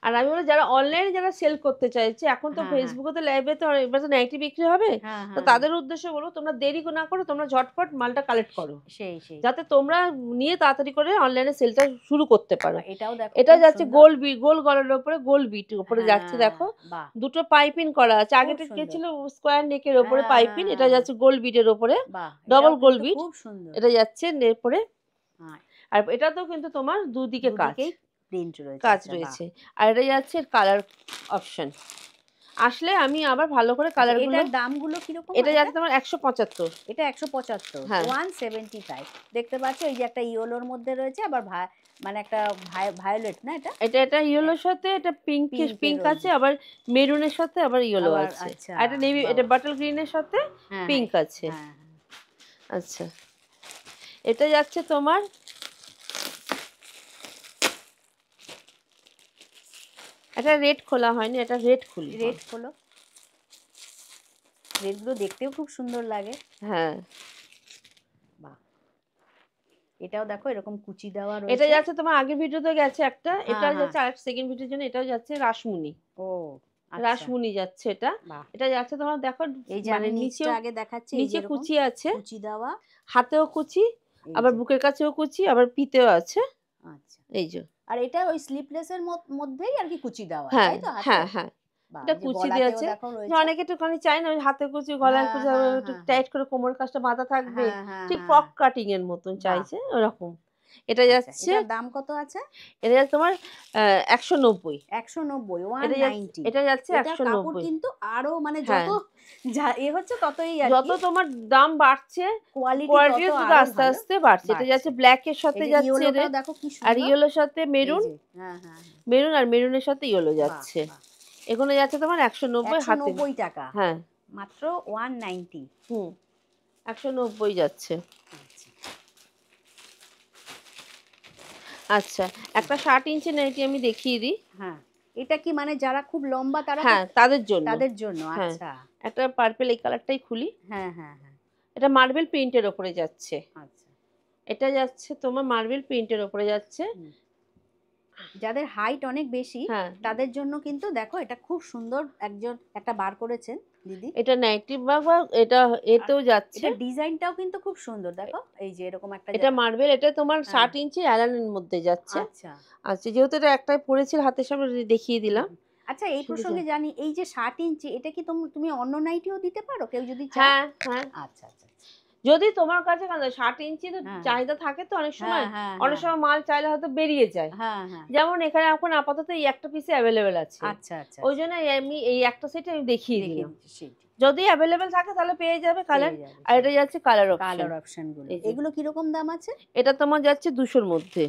[SPEAKER 2] আর আমি বলি যারা অনলাইনে যারা সেল করতে চাইছে, এখন তো
[SPEAKER 1] হ্যাঁ হ্যাঁ
[SPEAKER 2] ফেসবুকে তো লাইভে তো এবার তো নাইটি বিক্রি হবে,
[SPEAKER 1] হ্যাঁ
[SPEAKER 2] তো
[SPEAKER 1] হ্যাঁ হ্যাঁ,
[SPEAKER 2] তাদের উদ্দেশ্যে বলবো তোমরা দেরি না করে তোমরা ঝটপট মালটা কালেক্ট করো,
[SPEAKER 1] সেই সেই।
[SPEAKER 2] যাতে তোমরা নিয়ে তাড়াতাড়ি করে অনলাইনে সেলটা শুরু করতে পারো।
[SPEAKER 1] এটাও দেখো
[SPEAKER 2] এটা
[SPEAKER 1] খুব
[SPEAKER 2] যাচ্ছে
[SPEAKER 1] সুন্দর।
[SPEAKER 2] গোল গোল গলার উপরে গোল বিট উপরে যাচ্ছে
[SPEAKER 1] হ্যাঁ,
[SPEAKER 2] দেখো,
[SPEAKER 1] বাহ,
[SPEAKER 2] দুটো পাইপিং করা আছে,
[SPEAKER 1] খুব
[SPEAKER 2] আগেটা
[SPEAKER 1] সুন্দর।
[SPEAKER 2] গেছিল স্কোয়ার নেকের ওপরে
[SPEAKER 1] হ্যাঁ
[SPEAKER 2] পাইপিং,
[SPEAKER 1] হ্যাঁ
[SPEAKER 2] এটা
[SPEAKER 1] হ্যাঁ,
[SPEAKER 2] যাচ্ছে গোল বিটের ওপরে,
[SPEAKER 1] বাহ,
[SPEAKER 2] ডবল
[SPEAKER 1] এটাও
[SPEAKER 2] গোল
[SPEAKER 1] কিন্তু
[SPEAKER 2] বিট,
[SPEAKER 1] খুব সুন্দর।
[SPEAKER 2] এটা যাচ্ছে এরপরে।
[SPEAKER 1] হ্যাঁ,
[SPEAKER 2] আর এটাতেও কিন্তু তোমার দুদিকে কাজ,
[SPEAKER 1] দুদিকেই প্রিন্ট রয়েছে,
[SPEAKER 2] কাজ
[SPEAKER 1] আচ্ছা, বাহ।
[SPEAKER 2] রয়েছে। আর এটা যাচ্ছে কালার অপশন, আসলে আমি আবার ভালো করে
[SPEAKER 1] আচ্ছা,
[SPEAKER 2] কালার গুলো।
[SPEAKER 1] এটার দামগুলো কিরকম?
[SPEAKER 2] এটা
[SPEAKER 1] এটা
[SPEAKER 2] যাচ্ছে তোমার 175।
[SPEAKER 1] এটা 175,
[SPEAKER 2] হ্যাঁ
[SPEAKER 1] 175। দেখতে পাচ্ছ এই যে একটা ইয়েলোর মধ্যে রয়েছে, আবার মানে একটা ভায়োলেট না এটা?
[SPEAKER 2] এটা এটা ইয়েলোর সাথে এটা পিঙ্ক,
[SPEAKER 1] পিঙ্কের
[SPEAKER 2] পিঙ্ক আছে,
[SPEAKER 1] রয়েছে,
[SPEAKER 2] আবার মেরুনের সাথে আবার ইয়েলো
[SPEAKER 1] আবার
[SPEAKER 2] আছে,
[SPEAKER 1] আচ্ছা,
[SPEAKER 2] আর এটা নেভি, এটা
[SPEAKER 1] বাবা,
[SPEAKER 2] বাটল গ্রিনের সাথে
[SPEAKER 1] হ্যাঁ হ্যাঁ
[SPEAKER 2] পিঙ্ক আছে।
[SPEAKER 1] হ্যাঁ হ্যাঁ,
[SPEAKER 2] আচ্ছা, এটা যাচ্ছে তোমার এটা রেড খোলা হয়নি, এটা রেড খুলি।
[SPEAKER 1] রেড হলো, রেডগুলো দেখতেও খুব সুন্দর লাগে।
[SPEAKER 2] হ্যাঁ
[SPEAKER 1] বাহ, এটাও দেখো এরকম কুচি দেওয়া
[SPEAKER 2] এটা
[SPEAKER 1] রয়েছে।
[SPEAKER 2] যাচ্ছে তোমার আগের ভিডিওতে গেছে একটা,
[SPEAKER 1] হ্যাঁ
[SPEAKER 2] এটা
[SPEAKER 1] হ্যাঁ,
[SPEAKER 2] যাচ্ছে আরেকটা সেকেন্ড ভিডিওর জন্য, এটাও যাচ্ছে রাসমণি।
[SPEAKER 1] ও আচ্ছা,
[SPEAKER 2] রাসমণি যাচ্ছে এটা।
[SPEAKER 1] বাহ!
[SPEAKER 2] এটা যাচ্ছে তোমার দেখো
[SPEAKER 1] এই যে
[SPEAKER 2] মানে
[SPEAKER 1] আমি নিচটা
[SPEAKER 2] নিচেও
[SPEAKER 1] আগে দেখাচ্ছি, এই যে
[SPEAKER 2] নিচে
[SPEAKER 1] এরকম
[SPEAKER 2] কুচি আছে,
[SPEAKER 1] কুচি দেওয়া,
[SPEAKER 2] হাতেও কুচি,
[SPEAKER 1] এই
[SPEAKER 2] আবার
[SPEAKER 1] যে,
[SPEAKER 2] বুকের কাছেও কুচি, আবার পিতেও আছে।
[SPEAKER 1] আচ্ছা।
[SPEAKER 2] এই যে,
[SPEAKER 1] আর এটা ওই স্লিপলেস এর মধ্যেই আর কি কুচি দেওয়া,
[SPEAKER 2] হ্যাঁ,
[SPEAKER 1] তাই তো হাতে?
[SPEAKER 2] হ্যাঁ, হ্যাঁ।
[SPEAKER 1] বাহ!
[SPEAKER 2] এটা
[SPEAKER 1] এই যে
[SPEAKER 2] কুচি দেয়া
[SPEAKER 1] গলাতেও
[SPEAKER 2] আছে।
[SPEAKER 1] দেখো
[SPEAKER 2] যে
[SPEAKER 1] রয়েছে।
[SPEAKER 2] অনেকে একটুখানি চায় না ওই হাতে কুচি, গলায়
[SPEAKER 1] হ্যাঁ,
[SPEAKER 2] কুচি, আবার
[SPEAKER 1] হ্যাঁ,
[SPEAKER 2] একটু
[SPEAKER 1] হ্যাঁ, হ্যাঁ।
[SPEAKER 2] টাইট করে কোমর কাছটা বাঁধা থাকবে।
[SPEAKER 1] হ্যাঁ, হ্যাঁ,
[SPEAKER 2] ঠিক
[SPEAKER 1] হ্যাঁ।
[SPEAKER 2] ফ্রক কাটিং এর মতন
[SPEAKER 1] বাহ!
[SPEAKER 2] চাইছে ওরকম। এটা
[SPEAKER 1] আচ্ছা,
[SPEAKER 2] যাচ্ছে,
[SPEAKER 1] এটার দাম কত আছে?
[SPEAKER 2] এটা যাচ্ছে তোমার ১৯০।
[SPEAKER 1] ১৯০,
[SPEAKER 2] এটা যাচ্ছে
[SPEAKER 1] 190।
[SPEAKER 2] এটা যাচ্ছে
[SPEAKER 1] এটার কাপড়
[SPEAKER 2] ১৯০।
[SPEAKER 1] কিন্তু আরো মানে যত
[SPEAKER 2] হ্যাঁ।
[SPEAKER 1] যা হচ্ছে ততই আর
[SPEAKER 2] যত
[SPEAKER 1] কি
[SPEAKER 2] তোমার দাম বাড়ছে,
[SPEAKER 1] কোয়ালিটি তত
[SPEAKER 2] কোয়ালিটিও তত
[SPEAKER 1] আরো
[SPEAKER 2] আস্তে,
[SPEAKER 1] ভালো
[SPEAKER 2] আস্তে বাড়ছে। এটা
[SPEAKER 1] বাড়ছে।
[SPEAKER 2] যাচ্ছে ব্লাক এর
[SPEAKER 1] এই
[SPEAKER 2] সাথে
[SPEAKER 1] যে
[SPEAKER 2] যাচ্ছে
[SPEAKER 1] ইয়েলোটাও
[SPEAKER 2] রেড,
[SPEAKER 1] দেখো কি
[SPEAKER 2] আর
[SPEAKER 1] সুন্দর।
[SPEAKER 2] ইয়েলোর সাথে
[SPEAKER 1] এই
[SPEAKER 2] মেরুন,
[SPEAKER 1] যে, হ্যাঁ, হ্যাঁ, হ্যাঁ।
[SPEAKER 2] মেরুন আর মেরুনের সাথে ইয়েলো
[SPEAKER 1] বাহ!
[SPEAKER 2] যাচ্ছে।
[SPEAKER 1] বাহ!
[SPEAKER 2] এগুলো যাচ্ছে তোমার ১৯০ হাতে।
[SPEAKER 1] ৳১৯০
[SPEAKER 2] হ্যাঁ,
[SPEAKER 1] মাত্র 190।
[SPEAKER 2] হুম, ১৯০ যাচ্ছে।
[SPEAKER 1] আচ্ছা,
[SPEAKER 2] আচ্ছা, একটা ৬০ ইঞ্চি নাইটি আমি দেখিয়ে দিই।
[SPEAKER 1] হ্যাঁ। এটা কি মানে যারা খুব লম্বা তারা
[SPEAKER 2] হ্যাঁ, তাদের জন্য।
[SPEAKER 1] তাদের জন্য?
[SPEAKER 2] হ্যাঁ,
[SPEAKER 1] আচ্ছা।
[SPEAKER 2] একটা পার্পল এই কালারটাই খুলি।
[SPEAKER 1] হ্যাঁ, হ্যাঁ, হ্যাঁ।
[SPEAKER 2] এটা মার্বেল প্রিন্টের ওপরে যাচ্ছে।
[SPEAKER 1] আচ্ছা।
[SPEAKER 2] এটা যাচ্ছে তোমার মার্বেল প্রিন্টের ওপরে যাচ্ছে।
[SPEAKER 1] হুম। যাদের হাইট অনেক বেশি
[SPEAKER 2] হ্যাঁ,
[SPEAKER 1] তাদের জন্য কিন্তু দেখো এটা খুব সুন্দর একটা বার করেছেন দিদি।
[SPEAKER 2] এটা নাইটি বা এটা
[SPEAKER 1] আর
[SPEAKER 2] এতেও যাচ্ছে।
[SPEAKER 1] এটা ডিজাইনটাও কিন্তু খুব সুন্দর দেখো, এই যে এরকম একটা
[SPEAKER 2] এটা মার্বেল, এটা তোমার
[SPEAKER 1] হ্যাঁ,
[SPEAKER 2] ৬০ ইঞ্চি অ্যালানের মধ্যে যাচ্ছে।
[SPEAKER 1] আচ্ছা।
[SPEAKER 2] আচ্ছা, যেহেতু এটা একটাই পড়েছিল হাতের সামনে দেখিয়ে
[SPEAKER 1] হুম,
[SPEAKER 2] দিলাম।
[SPEAKER 1] হুম। আচ্ছা, এই
[SPEAKER 2] ঠিক আছে?
[SPEAKER 1] প্রসঙ্গে জানি এই যে ৬০ ইঞ্চি এটা কি তুমি অন্য নাইটিও দিতে পারো কেউ যদি চায়?
[SPEAKER 2] হ্যাঁ, হ্যাঁ।
[SPEAKER 1] আচ্ছা, আচ্ছা, আচ্ছা।
[SPEAKER 2] যদি তোমার কাছে কেন ৬০ ইঞ্চি তো
[SPEAKER 1] হ্যাঁ,
[SPEAKER 2] চাহিদা থাকে তো অনেক
[SPEAKER 1] হ্যাঁ,
[SPEAKER 2] সময়।
[SPEAKER 1] হ্যাঁ,
[SPEAKER 2] অনেক
[SPEAKER 1] হ্যাঁ,
[SPEAKER 2] সময় মাল চাইলে হয়তো বেরিয়ে যায়।
[SPEAKER 1] হ্যাঁ, হ্যাঁ।
[SPEAKER 2] যেমন এখানে এখন আপাতত এই একটা পিসে এভেইলেবল আছে।
[SPEAKER 1] আচ্ছা, আচ্ছা,
[SPEAKER 2] ওই
[SPEAKER 1] আচ্ছা।
[SPEAKER 2] জন্য আমি এই একটা সেটই আমি দেখিয়ে
[SPEAKER 1] দেখিয়ে
[SPEAKER 2] দিলাম।
[SPEAKER 1] দিচ্ছি সেটি।
[SPEAKER 2] যদি এভেইলেবল থাকে তাহলে পেয়ে যাবে কালার।
[SPEAKER 1] পেয়ে যাবে
[SPEAKER 2] আর এটা
[SPEAKER 1] সেটি।
[SPEAKER 2] যাচ্ছে কালার অপশন।
[SPEAKER 1] কালার অপশন গুলো।
[SPEAKER 2] এই যে।
[SPEAKER 1] এগুলো কিরকম দাম আছে?
[SPEAKER 2] এটা তোমার যাচ্ছে ২০০ র মধ্যে।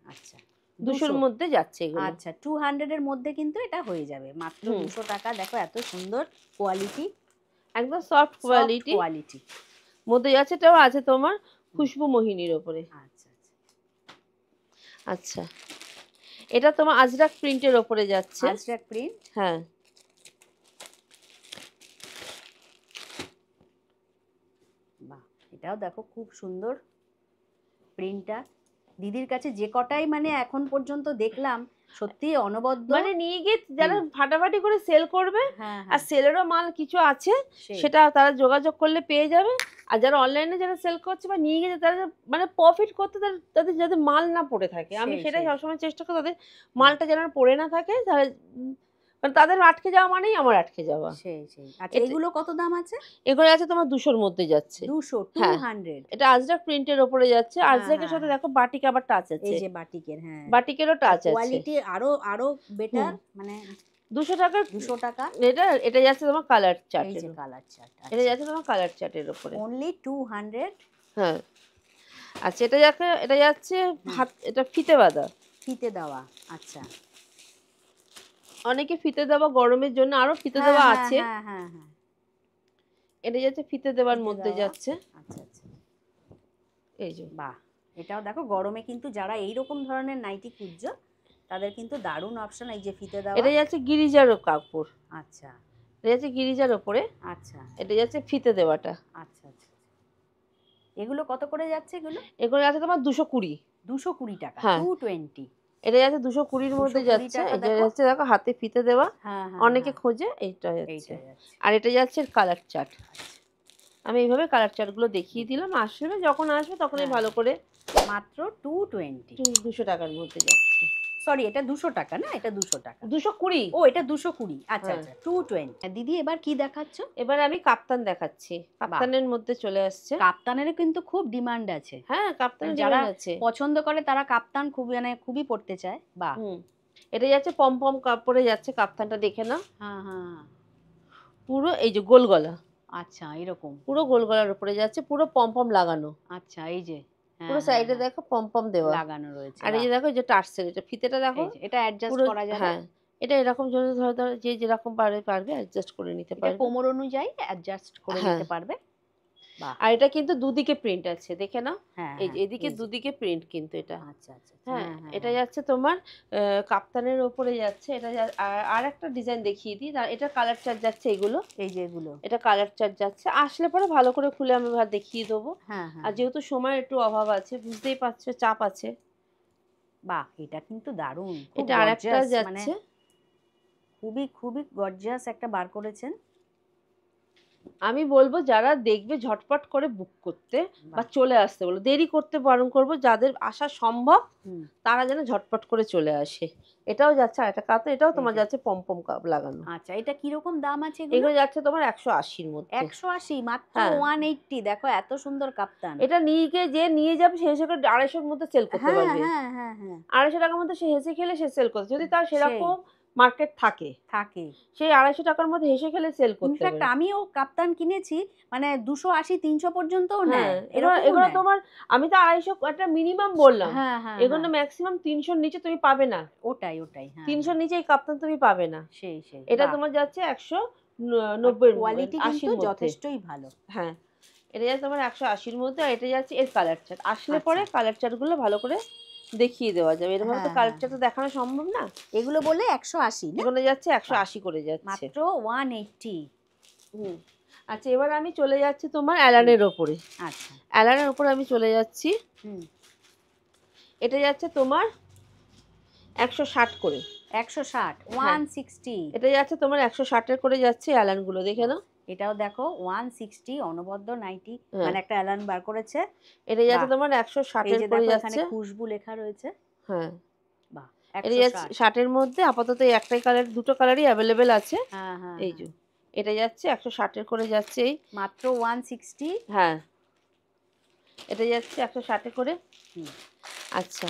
[SPEAKER 1] আচ্ছা।
[SPEAKER 2] ২০০ র
[SPEAKER 1] ২০০।
[SPEAKER 2] মধ্যে যাচ্ছে এগুলো।
[SPEAKER 1] আচ্ছা, 200 এর মধ্যে কিন্তু এটা হয়ে যাবে। মাত্র
[SPEAKER 2] হুম।
[SPEAKER 1] ৳২০০। দেখো এত সুন্দর কোয়ালিটি,
[SPEAKER 2] একদম সফট
[SPEAKER 1] সফট
[SPEAKER 2] কোয়ালিটি।
[SPEAKER 1] কোয়ালিটি।
[SPEAKER 2] মধ্যে যাচ্ছে, এটাও আছে তোমার
[SPEAKER 1] হুম।
[SPEAKER 2] খুশবু মোহিনীর ওপরে।
[SPEAKER 1] আচ্ছা, আচ্ছা।
[SPEAKER 2] আচ্ছা, এটা তোমার আজরাক প্রিন্টের ওপরে যাচ্ছে।
[SPEAKER 1] আজরাক প্রিন্ট।
[SPEAKER 2] হ্যাঁ,
[SPEAKER 1] বাহ! এটাও দেখো খুব সুন্দর প্রিন্টটা। দিদির কাছে যে কটাই মানে এখন পর্যন্ত দেখলাম সত্যিই অনবদ্য।
[SPEAKER 2] মানে নিয়ে গিয়ে যারা
[SPEAKER 1] হুম।
[SPEAKER 2] ফাটাফাটি করে সেল করবে,
[SPEAKER 1] হ্যাঁ,
[SPEAKER 2] আর
[SPEAKER 1] হ্যাঁ।
[SPEAKER 2] সেলেরও মাল কিছু আছে,
[SPEAKER 1] সেই।
[SPEAKER 2] সেটা তারা যোগাযোগ করলে পেয়ে যাবে। আর যারা অনলাইনে যারা সেল করছে বা নিয়ে গেছে তারা মানে প্রফিট করতে তাদের যাতে মাল না পড়ে থাকে, আমি
[SPEAKER 1] সেই,
[SPEAKER 2] সেটাই
[SPEAKER 1] সেই।
[SPEAKER 2] সবসময় চেষ্টা করি তাদের
[SPEAKER 1] হুম।
[SPEAKER 2] মালটা যেন আর পড়ে না থাকে। তাহলে মানে তাদের আটকে যাওয়া মানেই আমার আটকে যাওয়া।
[SPEAKER 1] সেই, সেই। আচ্ছা,
[SPEAKER 2] এটা
[SPEAKER 1] এগুলো কত দাম আছে?
[SPEAKER 2] এগুলো আছে তোমার ২০০ র মধ্যে যাচ্ছে।
[SPEAKER 1] ২০০,
[SPEAKER 2] হ্যাঁ,
[SPEAKER 1] 200।
[SPEAKER 2] এটা আজরাক প্রিন্টের ওপরে যাচ্ছে।
[SPEAKER 1] হ্যাঁ,
[SPEAKER 2] আজরাকের
[SPEAKER 1] হ্যাঁ,
[SPEAKER 2] সাথে
[SPEAKER 1] হ্যাঁ।
[SPEAKER 2] দেখো বাটিক আবার টাচ
[SPEAKER 1] এই
[SPEAKER 2] আছে।
[SPEAKER 1] যে বাটিকের, হ্যাঁ।
[SPEAKER 2] বাটিকেরও
[SPEAKER 1] আর
[SPEAKER 2] টাচ আছে।
[SPEAKER 1] কোয়ালিটি আরো আরো
[SPEAKER 2] হুম,
[SPEAKER 1] বেটার মানে
[SPEAKER 2] ৳২০০
[SPEAKER 1] ৳২০০।
[SPEAKER 2] এটা যাচ্ছে তোমার কালার
[SPEAKER 1] এই
[SPEAKER 2] চার্টের।
[SPEAKER 1] যে কালার চার্ট।
[SPEAKER 2] এটা
[SPEAKER 1] আচ্ছা।
[SPEAKER 2] যাচ্ছে তোমার কালার চার্টের উপরে।
[SPEAKER 1] অনলি 200।
[SPEAKER 2] হ্যাঁ, আচ্ছা, এটা যাচ্ছে
[SPEAKER 1] হ্যাঁ,
[SPEAKER 2] এটা ফিতে বাঁধা।
[SPEAKER 1] ফিতে দেওয়া। আচ্ছা।
[SPEAKER 2] অনেকে ফিতে দেওয়া গরমের জন্য আরো ফিতে
[SPEAKER 1] হ্যাঁ,
[SPEAKER 2] দেওয়া
[SPEAKER 1] হ্যাঁ,
[SPEAKER 2] আছে।
[SPEAKER 1] হ্যাঁ, হ্যাঁ, হ্যাঁ।
[SPEAKER 2] এটা যাচ্ছে ফিতে দেওয়ার
[SPEAKER 1] ফিতে
[SPEAKER 2] মধ্যে
[SPEAKER 1] দেওয়া।
[SPEAKER 2] যাচ্ছে।
[SPEAKER 1] আচ্ছা, আচ্ছা।
[SPEAKER 2] এই যে,
[SPEAKER 1] বাহ! এটাও দেখো গরমে কিন্তু যারা এইরকম ধরনের নাইটি খুঁজছো তাদের কিন্তু দারুণ অপশন, এই যে ফিতে দেওয়া।
[SPEAKER 2] এটা যাচ্ছে গিরিজার কাপড়।
[SPEAKER 1] আচ্ছা,
[SPEAKER 2] এটা যাচ্ছে গিরিজার ওপরে।
[SPEAKER 1] আচ্ছা,
[SPEAKER 2] এটা যাচ্ছে ফিতে দেওয়াটা।
[SPEAKER 1] আচ্ছা, আচ্ছা। এগুলো কত করে যাচ্ছে এগুলো?
[SPEAKER 2] এগুলো আছে তোমার ২২০।
[SPEAKER 1] ৳২২০।
[SPEAKER 2] হ্যাঁ,
[SPEAKER 1] 220।
[SPEAKER 2] এটা যাচ্ছে ২২০ র মধ্যে যাচ্ছে।
[SPEAKER 1] ৳২২০
[SPEAKER 2] এটা
[SPEAKER 1] দেখো।
[SPEAKER 2] যাচ্ছে দেখো হাতে ফিতে দেওয়া।
[SPEAKER 1] হ্যাঁ, হ্যাঁ,
[SPEAKER 2] অনেকে
[SPEAKER 1] হ্যাঁ।
[SPEAKER 2] খোঁজে, এইটা যাচ্ছে।
[SPEAKER 1] এইটা যাচ্ছে।
[SPEAKER 2] আর এটা যাচ্ছে কালার চার্ট।
[SPEAKER 1] আচ্ছা।
[SPEAKER 2] আমি এইভাবে কালার চার্টগুলো দেখিয়ে দিলাম। আসলে যখন আসবে তখনই
[SPEAKER 1] হ্যাঁ,
[SPEAKER 2] ভালো করে
[SPEAKER 1] মাত্র 220।
[SPEAKER 2] ৳২০০ র মধ্যে যাচ্ছে।
[SPEAKER 1] সরি, এটা ৳200 না? এটা ৳200।
[SPEAKER 2] ২২০।
[SPEAKER 1] ও, এটা 220। আচ্ছা,
[SPEAKER 2] হ্যাঁ,
[SPEAKER 1] আচ্ছা। 220। দিদি এবার কি দেখাচ্ছ?
[SPEAKER 2] এবার আমি কাপ্তান দেখাচ্ছি।
[SPEAKER 1] বাহ!
[SPEAKER 2] কাপ্তানের মধ্যে চলে আসছে।
[SPEAKER 1] কাপ্তানেরও কিন্তু খুব ডিমান্ড আছে।
[SPEAKER 2] হ্যাঁ,
[SPEAKER 1] মানে
[SPEAKER 2] কাপ্তানের
[SPEAKER 1] যারা
[SPEAKER 2] ডিমান্ড আছে।
[SPEAKER 1] পছন্দ করে তারা কাপ্তান খুবই পড়তে চায়। বাহ!
[SPEAKER 2] হুম, এটা যাচ্ছে পমপম কাপড়ে যাচ্ছে। কাপ্তানটা দেখে নাও।
[SPEAKER 1] হ্যাঁ, হ্যাঁ, হ্যাঁ।
[SPEAKER 2] পুরো এই যে গোল গলা,
[SPEAKER 1] আচ্ছা, এরকম।
[SPEAKER 2] পুরো গোল গলার উপরে যাচ্ছে, পুরো পমপম লাগানো।
[SPEAKER 1] আচ্ছা, এই যে।
[SPEAKER 2] পুরো
[SPEAKER 1] হ্যাঁ, হ্যাঁ,
[SPEAKER 2] সাইডে
[SPEAKER 1] হ্যাঁ।
[SPEAKER 2] দেখো পমপম দেওয়া।
[SPEAKER 1] লাগানো রয়েছে।
[SPEAKER 2] আর এই
[SPEAKER 1] বাহ!
[SPEAKER 2] যে দেখো এই যে টার্সেল, এটা ফিতেটা দেখো।
[SPEAKER 1] এই যে এটা অ্যাডজাস্ট
[SPEAKER 2] পুরো,
[SPEAKER 1] করা যাবে।
[SPEAKER 2] হ্যাঁ, এটা এরকম জন্য ধরো যে যেরকম পারবে অ্যাডজাস্ট করে নিতে
[SPEAKER 1] এটা
[SPEAKER 2] পারবে।
[SPEAKER 1] কোমর অনুযায়ী অ্যাডজাস্ট করে
[SPEAKER 2] হ্যাঁ,
[SPEAKER 1] নিতে পারবে। বাহ!
[SPEAKER 2] আর এটা কিন্তু দুদিকে প্রিন্ট আছে, দেখে নাও।
[SPEAKER 1] হ্যাঁ,
[SPEAKER 2] এই যে
[SPEAKER 1] হ্যাঁ।
[SPEAKER 2] এদিকে
[SPEAKER 1] এই যে।
[SPEAKER 2] দুদিকে প্রিন্ট কিন্তু এটা।
[SPEAKER 1] আচ্ছা, আচ্ছা, আচ্ছা।
[SPEAKER 2] হ্যাঁ,
[SPEAKER 1] হ্যাঁ, হ্যাঁ,
[SPEAKER 2] এটা
[SPEAKER 1] হ্যাঁ।
[SPEAKER 2] যাচ্ছে তোমার কাপ্তানের ওপরে যাচ্ছে। এটা আর একটা ডিজাইন দেখিয়ে দিই। এটা কালার চার্ট যাচ্ছে এগুলো।
[SPEAKER 1] এই যে এগুলো।
[SPEAKER 2] এটা কালার চার্ট যাচ্ছে। আসলে পরে ভালো করে খুলে আমি দেখিয়ে দেবো।
[SPEAKER 1] হ্যাঁ, হ্যাঁ,
[SPEAKER 2] আর
[SPEAKER 1] হ্যাঁ।
[SPEAKER 2] যেহেতু সময়ের একটু অভাব আছে, বুঝতেই পারছো চাপ আছে।
[SPEAKER 1] বাহ! এটা কিন্তু দারুণ। খুব
[SPEAKER 2] এটা আরেকটা
[SPEAKER 1] গর্জাস মানে
[SPEAKER 2] যাচ্ছে।
[SPEAKER 1] খুবই খুবই গর্জিয়াস একটা বার করেছেন।
[SPEAKER 2] আমি বলবো যারা দেখবে ঝটপট করে বুক করতে বা
[SPEAKER 1] বাহ।
[SPEAKER 2] চলে আসতে বলো, দেরি করতে বারণ করবো, যাদের আসা সম্ভব
[SPEAKER 1] হুম।
[SPEAKER 2] তারা যেন ঝটপট করে চলে আসে। এটাও যাচ্ছে আর একটা কাতো, এটাও
[SPEAKER 1] এই
[SPEAKER 2] তোমার
[SPEAKER 1] যে।
[SPEAKER 2] যাচ্ছে পমপম লাগানো।
[SPEAKER 1] আচ্ছা, এটা কিরকম দাম আছে এগুলো?
[SPEAKER 2] এগুলো যাচ্ছে তোমার 180-র মধ্যে।
[SPEAKER 1] 180 মাত্র,
[SPEAKER 2] হ্যাঁ
[SPEAKER 1] 180। দেখো এত সুন্দর কাপ্তান।
[SPEAKER 2] এটা নিয়ে গিয়ে যে নিয়ে যাবে সে হেসে করে 250-র মধ্যে সেল করতে
[SPEAKER 1] হ্যাঁ
[SPEAKER 2] পারবে।
[SPEAKER 1] হ্যাঁ হ্যাঁ হ্যাঁ
[SPEAKER 2] 250 টাকার মধ্যে সে হেসে খেলে সে সেল করতে, যদি তার
[SPEAKER 1] সেই
[SPEAKER 2] সেরকম মার্কেট থাকে
[SPEAKER 1] থাকে।
[SPEAKER 2] সেই 250 টাকার মধ্যে হেসে খেলে সেল করতে
[SPEAKER 1] ইনফ্যাক্ট
[SPEAKER 2] পারে।
[SPEAKER 1] আমিও কাপ্তান কিনেছি, মানে 280-300 পর্যন্তও
[SPEAKER 2] হ্যাঁ
[SPEAKER 1] নেয়,
[SPEAKER 2] এবার
[SPEAKER 1] এরকমও
[SPEAKER 2] এগুলো
[SPEAKER 1] নেয়।
[SPEAKER 2] তোমার, আমি তো 250 একটা মিনিমাম বললাম,
[SPEAKER 1] হ্যাঁ হ্যাঁ
[SPEAKER 2] এগুলো
[SPEAKER 1] হ্যাঁ,
[SPEAKER 2] ম্যাক্সিমাম 300-র নিচে তুমি পাবে না।
[SPEAKER 1] ওটাই ওটাই, হ্যাঁ
[SPEAKER 2] 300-র
[SPEAKER 1] হ্যাঁ।
[SPEAKER 2] নিচে এই কাপ্তান তুমি পাবে না।
[SPEAKER 1] সেই সেই,
[SPEAKER 2] এটা
[SPEAKER 1] বাহ।
[SPEAKER 2] তোমার যাচ্ছে
[SPEAKER 1] আর
[SPEAKER 2] 190-র
[SPEAKER 1] কোয়ালিটি কিন্তু
[SPEAKER 2] 80-র মধ্যে।
[SPEAKER 1] যথেষ্টই ভালো।
[SPEAKER 2] হ্যাঁ এটা যাচ্ছে তোমার 180-র মধ্যে, আর এটা যাচ্ছে এর কালার চার্ট। আসলে
[SPEAKER 1] আচ্ছা।
[SPEAKER 2] পরে কালার চার্টগুলো ভালো করে দেখিয়ে দেওয়া যাবে, এরভাবে তো
[SPEAKER 1] হ্যাঁ
[SPEAKER 2] কালার
[SPEAKER 1] হ্যাঁ
[SPEAKER 2] চার্ট
[SPEAKER 1] হ্যাঁ।
[SPEAKER 2] দেখানো সম্ভব না।
[SPEAKER 1] এগুলো বলে 180 না?
[SPEAKER 2] এগুলো যাচ্ছে
[SPEAKER 1] বাহ,
[SPEAKER 2] 180 করে যাচ্ছে।
[SPEAKER 1] মাত্র 180।
[SPEAKER 2] হুম। আচ্ছা এবার আমি চলে যাচ্ছি তোমার
[SPEAKER 1] হুম।
[SPEAKER 2] অ্যালানের ওপরে।
[SPEAKER 1] আচ্ছা।
[SPEAKER 2] অ্যালানের ওপরে আমি চলে যাচ্ছি।
[SPEAKER 1] হুম।
[SPEAKER 2] এটা যাচ্ছে তোমার 160 করে।
[SPEAKER 1] 160,
[SPEAKER 2] হ্যাঁ
[SPEAKER 1] 160।
[SPEAKER 2] এটা যাচ্ছে তোমার 160-এর করে যাচ্ছে অ্যালানগুলো, দেখে নাও।
[SPEAKER 1] এটাও দেখো 160 অনবদ্য নাইটি,
[SPEAKER 2] হ্যাঁ
[SPEAKER 1] মানে একটা অ্যালান বার করেছে।
[SPEAKER 2] এটা যাচ্ছে
[SPEAKER 1] বাহ।
[SPEAKER 2] তোমার
[SPEAKER 1] এই
[SPEAKER 2] 160-এর
[SPEAKER 1] যে
[SPEAKER 2] করে
[SPEAKER 1] দেখো এখানে
[SPEAKER 2] যাচ্ছে।
[SPEAKER 1] খুশবু লেখা রয়েছে।
[SPEAKER 2] হ্যাঁ
[SPEAKER 1] বাহ।
[SPEAKER 2] এটা যাচ্ছে
[SPEAKER 1] 160।
[SPEAKER 2] 60-এর মধ্যে আপাতত এই একটাই কালার, দুটো কালারই অ্যাভেলেবেল আছে।
[SPEAKER 1] হ্যাঁ হ্যাঁ
[SPEAKER 2] এই যে
[SPEAKER 1] হ্যাঁ।
[SPEAKER 2] এটা যাচ্ছে 160-এর করে যাচ্ছে এই।
[SPEAKER 1] মাত্র 160।
[SPEAKER 2] হ্যাঁ এটা যাচ্ছে 160-এ করে।
[SPEAKER 1] হুম।
[SPEAKER 2] আচ্ছা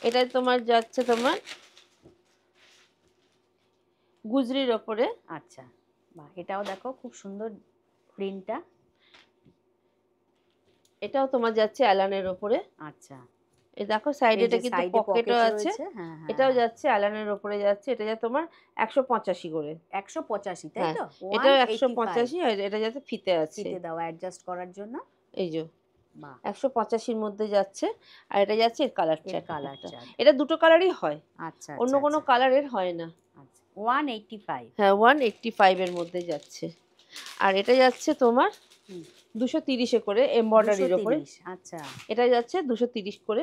[SPEAKER 2] এটা তোমার যাচ্ছে তোমার গুজরির ওপরে।
[SPEAKER 1] আচ্ছা, বাহ, এটাও দেখো খুব সুন্দর প্রিন্টটা।
[SPEAKER 2] এটাও তোমার যাচ্ছে অ্যালানের ওপরে।
[SPEAKER 1] আচ্ছা,
[SPEAKER 2] এই দেখো সাইডে
[SPEAKER 1] এই
[SPEAKER 2] এটা
[SPEAKER 1] যে
[SPEAKER 2] কিন্তু
[SPEAKER 1] সাইডে
[SPEAKER 2] পকেটও
[SPEAKER 1] পকেট
[SPEAKER 2] আছে।
[SPEAKER 1] রয়েছে। হ্যাঁ হ্যাঁ
[SPEAKER 2] এটাও
[SPEAKER 1] হ্যাঁ।
[SPEAKER 2] যাচ্ছে অ্যালানের ওপরে যাচ্ছে, এটা যাচ্ছে তোমার 185 করে।
[SPEAKER 1] 185, তাই
[SPEAKER 2] হ্যাঁ
[SPEAKER 1] তো?
[SPEAKER 2] এটাও
[SPEAKER 1] 185
[SPEAKER 2] 185, আর এটা যাচ্ছে ফিতে আছে।
[SPEAKER 1] ফিতে দাও অ্যাডজাস্ট করার জন্য।
[SPEAKER 2] এই যে
[SPEAKER 1] বাহ।
[SPEAKER 2] 185-র মধ্যে যাচ্ছে, আর এটা যাচ্ছে এর কালার
[SPEAKER 1] এর
[SPEAKER 2] চার্ট।
[SPEAKER 1] Colour chart.
[SPEAKER 2] এটা দুটো কালারই হয়,
[SPEAKER 1] আচ্ছা
[SPEAKER 2] অন্য
[SPEAKER 1] আচ্ছা
[SPEAKER 2] কোনো
[SPEAKER 1] আচ্ছা
[SPEAKER 2] কালারের হয় না।
[SPEAKER 1] আচ্ছা। 185।
[SPEAKER 2] হ্যাঁ 185-এর মধ্যে যাচ্ছে। আর এটা যাচ্ছে তোমার
[SPEAKER 1] হুম।
[SPEAKER 2] 230-এ করে এমব্রয়ডারির ওপরে।
[SPEAKER 1] 230। আচ্ছা।
[SPEAKER 2] এটা যাচ্ছে 230 করে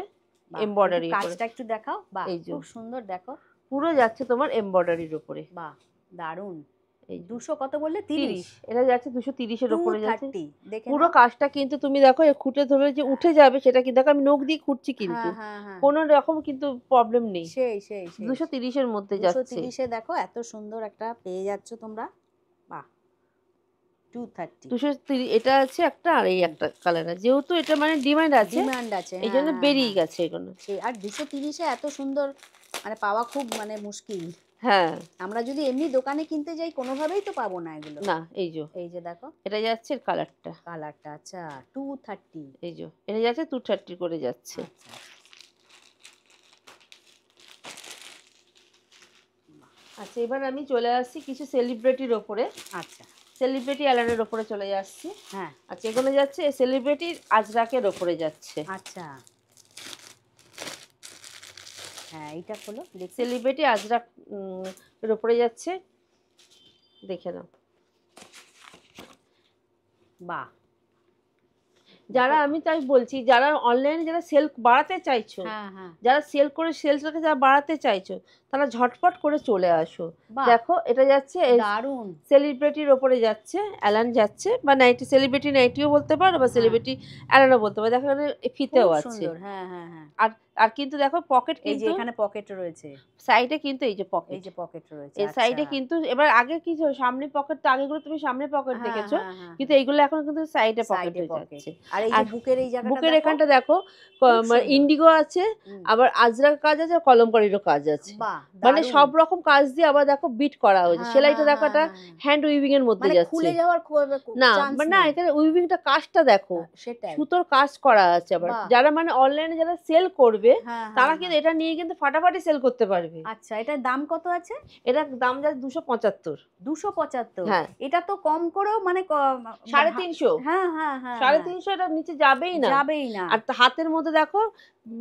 [SPEAKER 1] বাহ, একটু
[SPEAKER 2] এমব্রয়ডারির ওপরে।
[SPEAKER 1] কাজটা একটু দেখাও। বাহ,
[SPEAKER 2] এই যে
[SPEAKER 1] খুব সুন্দর দেখো।
[SPEAKER 2] পুরো যাচ্ছে তোমার এমব্রয়ডারির ওপরে।
[SPEAKER 1] বাহ, দারুণ।
[SPEAKER 2] এই যে
[SPEAKER 1] 200 কত বললে? 30।
[SPEAKER 2] 30, এটা যাচ্ছে 230-এর ওপরে যাচ্ছে।
[SPEAKER 1] 230 দেখে
[SPEAKER 2] পুরো
[SPEAKER 1] নাও।
[SPEAKER 2] কাজটা কিন্তু তুমি দেখো এর খুঁটে ধরে যে উঠে যাবে সেটা কিন্তু দেখো, আমি নখ দিয়ে খুঁটছি কিন্তু
[SPEAKER 1] হ্যাঁ হ্যাঁ হ্যাঁ।
[SPEAKER 2] কোনো রকম কিন্তু প্রবলেম নেই।
[SPEAKER 1] সেই সেই সেই
[SPEAKER 2] 230-এর মধ্যে যাচ্ছে।
[SPEAKER 1] 230-এ দেখো এত সুন্দর একটা পেয়ে যাচ্ছ তোমরা। বাহ। 230।
[SPEAKER 2] 230 এটা আছে একটা, আর এই একটা কালার আছে, যেহেতু এটা মানে ডিমান্ড আছে
[SPEAKER 1] ডিমান্ড আছে,
[SPEAKER 2] এই
[SPEAKER 1] হ্যাঁ
[SPEAKER 2] জন্য
[SPEAKER 1] হ্যাঁ
[SPEAKER 2] বেরিয়ে
[SPEAKER 1] হ্যাঁ।
[SPEAKER 2] গেছে এগুলো।
[SPEAKER 1] সেই, আর 230-এ এত সুন্দর মানে পাওয়া খুব মানে মুশকিল।
[SPEAKER 2] হ্যাঁ
[SPEAKER 1] আমরা যদি এমনি দোকানে কিনতে যাই কোনোভাবেই তো পাবো না এগুলো।
[SPEAKER 2] না এই যে
[SPEAKER 1] এই যে দেখো
[SPEAKER 2] এটা যাচ্ছে এর কালারটা।
[SPEAKER 1] কালারটা। আচ্ছা, 230।
[SPEAKER 2] এই যে এটা যাচ্ছে 230 করে যাচ্ছে।
[SPEAKER 1] আচ্ছা।
[SPEAKER 2] আচ্ছা এবার আমি চলে আসছি কিছু সেলিব্রিটির ওপরে।
[SPEAKER 1] আচ্ছা।
[SPEAKER 2] সেলিব্রিটি অ্যালানের ওপরে চলে যাচ্ছি।
[SPEAKER 1] হ্যাঁ।
[SPEAKER 2] আচ্ছা এগুলো যাচ্ছে সেলিব্রিটির আজরাকের ওপরে যাচ্ছে।
[SPEAKER 1] আচ্ছা। হ্যাঁ এইটা খোলো দেখি।
[SPEAKER 2] সেলিব্রিটি আজরাক এর ওপরে যাচ্ছে, দেখে নাও।
[SPEAKER 1] বাহ।
[SPEAKER 2] যারা, আমি তাই বলছি, যারা অনলাইনে যারা সেল বাড়াতে চাইছো,
[SPEAKER 1] হ্যাঁ হ্যাঁ।
[SPEAKER 2] যারা সেল করে সেলসটাকে যারা বাড়াতে চাইছো, তারা ঝটপট করে চলে আসো।
[SPEAKER 1] বাহ,
[SPEAKER 2] দেখো এটা যাচ্ছে
[SPEAKER 1] দারুণ।
[SPEAKER 2] সেলিব্রিটির ওপরে যাচ্ছে, অ্যালান যাচ্ছে, বা নাইটি, সেলিব্রিটি নাইটিও বলতে পারো বা
[SPEAKER 1] হ্যাঁ।
[SPEAKER 2] সেলিব্রিটি অ্যালানও বলতে পারো। দেখো এখানে ফিতেও
[SPEAKER 1] খুব
[SPEAKER 2] আছে।
[SPEAKER 1] সুন্দর। হ্যাঁ হ্যাঁ হ্যাঁ।
[SPEAKER 2] আর আর কিন্তু দেখো পকেট
[SPEAKER 1] এই যে
[SPEAKER 2] কিন্তু
[SPEAKER 1] এখানে পকেট রয়েছে।
[SPEAKER 2] সাইডে কিন্তু এই যে
[SPEAKER 1] এই
[SPEAKER 2] পকেট,
[SPEAKER 1] যে পকেট রয়েছে।
[SPEAKER 2] এই সাইডে
[SPEAKER 1] আচ্ছা।
[SPEAKER 2] কিন্তু এবার আগে কি ছিল সামনে পকেট, তো আগেগুলো তুমি সামনে পকেট
[SPEAKER 1] হ্যাঁ
[SPEAKER 2] দেখেছো,
[SPEAKER 1] হ্যাঁ হ্যাঁ
[SPEAKER 2] কিন্তু
[SPEAKER 1] হ্যাঁ।
[SPEAKER 2] এইগুলো এখন কিন্তু সাইডে পকেট
[SPEAKER 1] সাইডে
[SPEAKER 2] হয়ে
[SPEAKER 1] পকেট।
[SPEAKER 2] যাচ্ছে।
[SPEAKER 1] আর এই
[SPEAKER 2] আর
[SPEAKER 1] যে বুকের এই জায়গাটা
[SPEAKER 2] বুকের
[SPEAKER 1] দেখো।
[SPEAKER 2] এখানটা দেখো
[SPEAKER 1] খুব
[SPEAKER 2] মানে
[SPEAKER 1] সুন্দর।
[SPEAKER 2] ইন্ডিগো আছে,
[SPEAKER 1] হুম।
[SPEAKER 2] আবার আজরাক কাজ আছে, কলমকারীরও কাজ আছে।
[SPEAKER 1] বাহ,
[SPEAKER 2] মানে
[SPEAKER 1] দারুণ।
[SPEAKER 2] সব রকম কাজ দিয়ে আবার দেখো বিট করা হয়েছে।
[SPEAKER 1] হ্যাঁ
[SPEAKER 2] সেলাইটা
[SPEAKER 1] হ্যাঁ
[SPEAKER 2] দেখো
[SPEAKER 1] হ্যাঁ
[SPEAKER 2] একটা
[SPEAKER 1] হ্যাঁ হ্যাঁ।
[SPEAKER 2] হ্যান্ড উইভিং এর মধ্যে
[SPEAKER 1] মানে
[SPEAKER 2] যাচ্ছে।
[SPEAKER 1] খুলে যাওয়ার
[SPEAKER 2] না
[SPEAKER 1] চান্স
[SPEAKER 2] না
[SPEAKER 1] নেই।
[SPEAKER 2] এখানে উইভিংটা কাজটা দেখো,
[SPEAKER 1] সেটাই।
[SPEAKER 2] সুতোর কাজ করা আছে। আবার
[SPEAKER 1] বাহ।
[SPEAKER 2] যারা মানে অনলাইনে যারা সেল করবে
[SPEAKER 1] হ্যাঁ
[SPEAKER 2] তারা
[SPEAKER 1] হ্যাঁ
[SPEAKER 2] কিন্তু
[SPEAKER 1] হ্যাঁ।
[SPEAKER 2] এটা নিয়ে কিন্তু ফাটাফাটি সেল করতে পারবে।
[SPEAKER 1] আচ্ছা, এটার দাম কত আছে?
[SPEAKER 2] এটার দাম যাচ্ছে 275।
[SPEAKER 1] 275।
[SPEAKER 2] হ্যাঁ
[SPEAKER 1] এটা তো কম করেও মানে
[SPEAKER 2] 350।
[SPEAKER 1] হ্যাঁ হ্যাঁ হ্যাঁ হ্যাঁ।
[SPEAKER 2] 350 এটার নিচে যাবেই না।
[SPEAKER 1] যাবেই না।
[SPEAKER 2] আর হাতের মধ্যে দেখো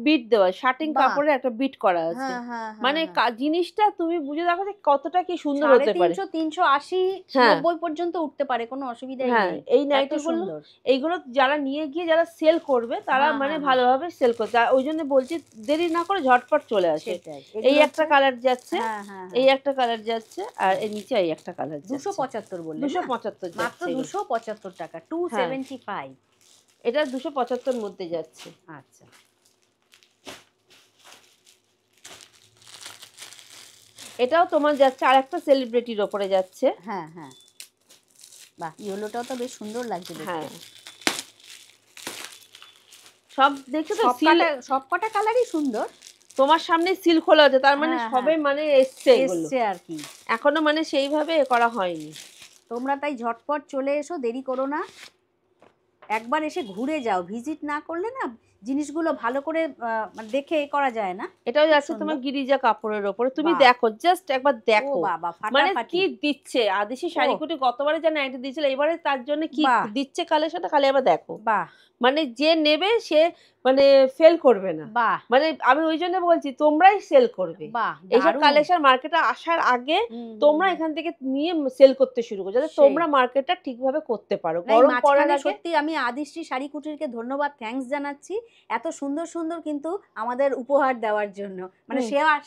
[SPEAKER 2] বিট দেওয়া, শার্টিং
[SPEAKER 1] বাহ।
[SPEAKER 2] কাপড়ে একটা বিট করা আছে।
[SPEAKER 1] হ্যাঁ হ্যাঁ হ্যাঁ
[SPEAKER 2] মানে
[SPEAKER 1] হ্যাঁ।
[SPEAKER 2] জিনিসটা তুমি বুঝে দেখো যে কতটা কি সুন্দর
[SPEAKER 1] সাড়ে
[SPEAKER 2] হতে পারে।
[SPEAKER 1] 300, 380,
[SPEAKER 2] হ্যাঁ
[SPEAKER 1] 90 পর্যন্ত উঠতে পারে, কোনো অসুবিধাই
[SPEAKER 2] হ্যাঁ,
[SPEAKER 1] নেই।
[SPEAKER 2] এই
[SPEAKER 1] এত
[SPEAKER 2] নাইটি গুলো,
[SPEAKER 1] সুন্দর।
[SPEAKER 2] এইগুলো যারা নিয়ে গিয়ে যারা সেল করবে তারা
[SPEAKER 1] হ্যাঁ
[SPEAKER 2] মানে
[SPEAKER 1] হ্যাঁ হ্যাঁ,
[SPEAKER 2] ভালোভাবে সেল করতে, ওই জন্য বলছি দেরি না করে ঝটপট চলে আসে।
[SPEAKER 1] সেটাই।
[SPEAKER 2] এই
[SPEAKER 1] এগুলো
[SPEAKER 2] একটা
[SPEAKER 1] হচ্ছে,
[SPEAKER 2] কালার যাচ্ছে,
[SPEAKER 1] হ্যাঁ হ্যাঁ
[SPEAKER 2] এই
[SPEAKER 1] হ্যাঁ,
[SPEAKER 2] একটা কালার যাচ্ছে, আর এর নিচে এই একটা কালার যাচ্ছে।
[SPEAKER 1] 275 বললে না?
[SPEAKER 2] 275
[SPEAKER 1] মাত্র
[SPEAKER 2] যাচ্ছে এগুলো।
[SPEAKER 1] 275 টাকা,
[SPEAKER 2] হ্যাঁ
[SPEAKER 1] 275।
[SPEAKER 2] এটা 275 মধ্যে যাচ্ছে।
[SPEAKER 1] আচ্ছা,
[SPEAKER 2] এটাও তোমার যাচ্ছে আর একটা সেলিব্রিটির ওপরে যাচ্ছে।
[SPEAKER 1] হ্যাঁ হ্যাঁ, বাহ, ইয়েলোটাও তো বেশ সুন্দর লাগছে দেখতে।
[SPEAKER 2] হ্যাঁ সব দেখছো তো
[SPEAKER 1] সব কটা কালারই সুন্দর।
[SPEAKER 2] তোমার সামনে সিল খোলা আছে, তার মানে
[SPEAKER 1] হ্যাঁ,
[SPEAKER 2] সবে
[SPEAKER 1] হ্যাঁ,
[SPEAKER 2] মানে এসছে এগুলো,
[SPEAKER 1] এসছে আর কি।
[SPEAKER 2] এখনো মানে সেইভাবে করা হয়নি।
[SPEAKER 1] তোমরা তাই ঝটপট চলে এসো, দেরি করো না। একবার এসে ঘুরে যাও, ভিজিট না করলে না জিনিসগুলো ভালো করে মানে দেখে করা যায় না।
[SPEAKER 2] এটাও যাচ্ছে
[SPEAKER 1] সুন্দর।
[SPEAKER 2] তোমার গিরিজা কাপড়ের ওপরে, তুমি
[SPEAKER 1] বাহ।
[SPEAKER 2] দেখো জাস্ট একবার
[SPEAKER 1] ও
[SPEAKER 2] দেখো
[SPEAKER 1] বাবা,
[SPEAKER 2] মানে
[SPEAKER 1] ফাটাফাটি।
[SPEAKER 2] কি দিচ্ছে। আদেশি শাড়িকুটি গতবারে যা নাইটি দিয়েছিল, এবারে তার জন্য কি
[SPEAKER 1] বাহ।
[SPEAKER 2] দিচ্ছে কালেকশনটা খালি আবার দেখো।
[SPEAKER 1] বাহ
[SPEAKER 2] মানে যে নেবে সে মানে ফেল করবে না।
[SPEAKER 1] বাহ
[SPEAKER 2] মানে আমি ওই জন্য বলছি তোমরাই সেল করবে।
[SPEAKER 1] বাহ,
[SPEAKER 2] এইসব
[SPEAKER 1] দারুণ।
[SPEAKER 2] কালেকশন মার্কেটে আসার আগে
[SPEAKER 1] হুম,
[SPEAKER 2] তোমরা
[SPEAKER 1] হুম,
[SPEAKER 2] এখান থেকে নিয়ে সেল করতে শুরু করো, যাতে
[SPEAKER 1] সেই।
[SPEAKER 2] তোমরা মার্কেটটা ঠিকভাবে করতে পারো
[SPEAKER 1] না, এই
[SPEAKER 2] গরম পড়ার
[SPEAKER 1] মাঝখানে
[SPEAKER 2] আগে।
[SPEAKER 1] সত্যি আমি আদিশ্রী শাড়ি কুটিরকে ধন্যবাদ, থ্যাঙ্কস জানাচ্ছি এত সুন্দর সুন্দর কিন্তু আমাদের উপহার দেওয়ার জন্য, মানে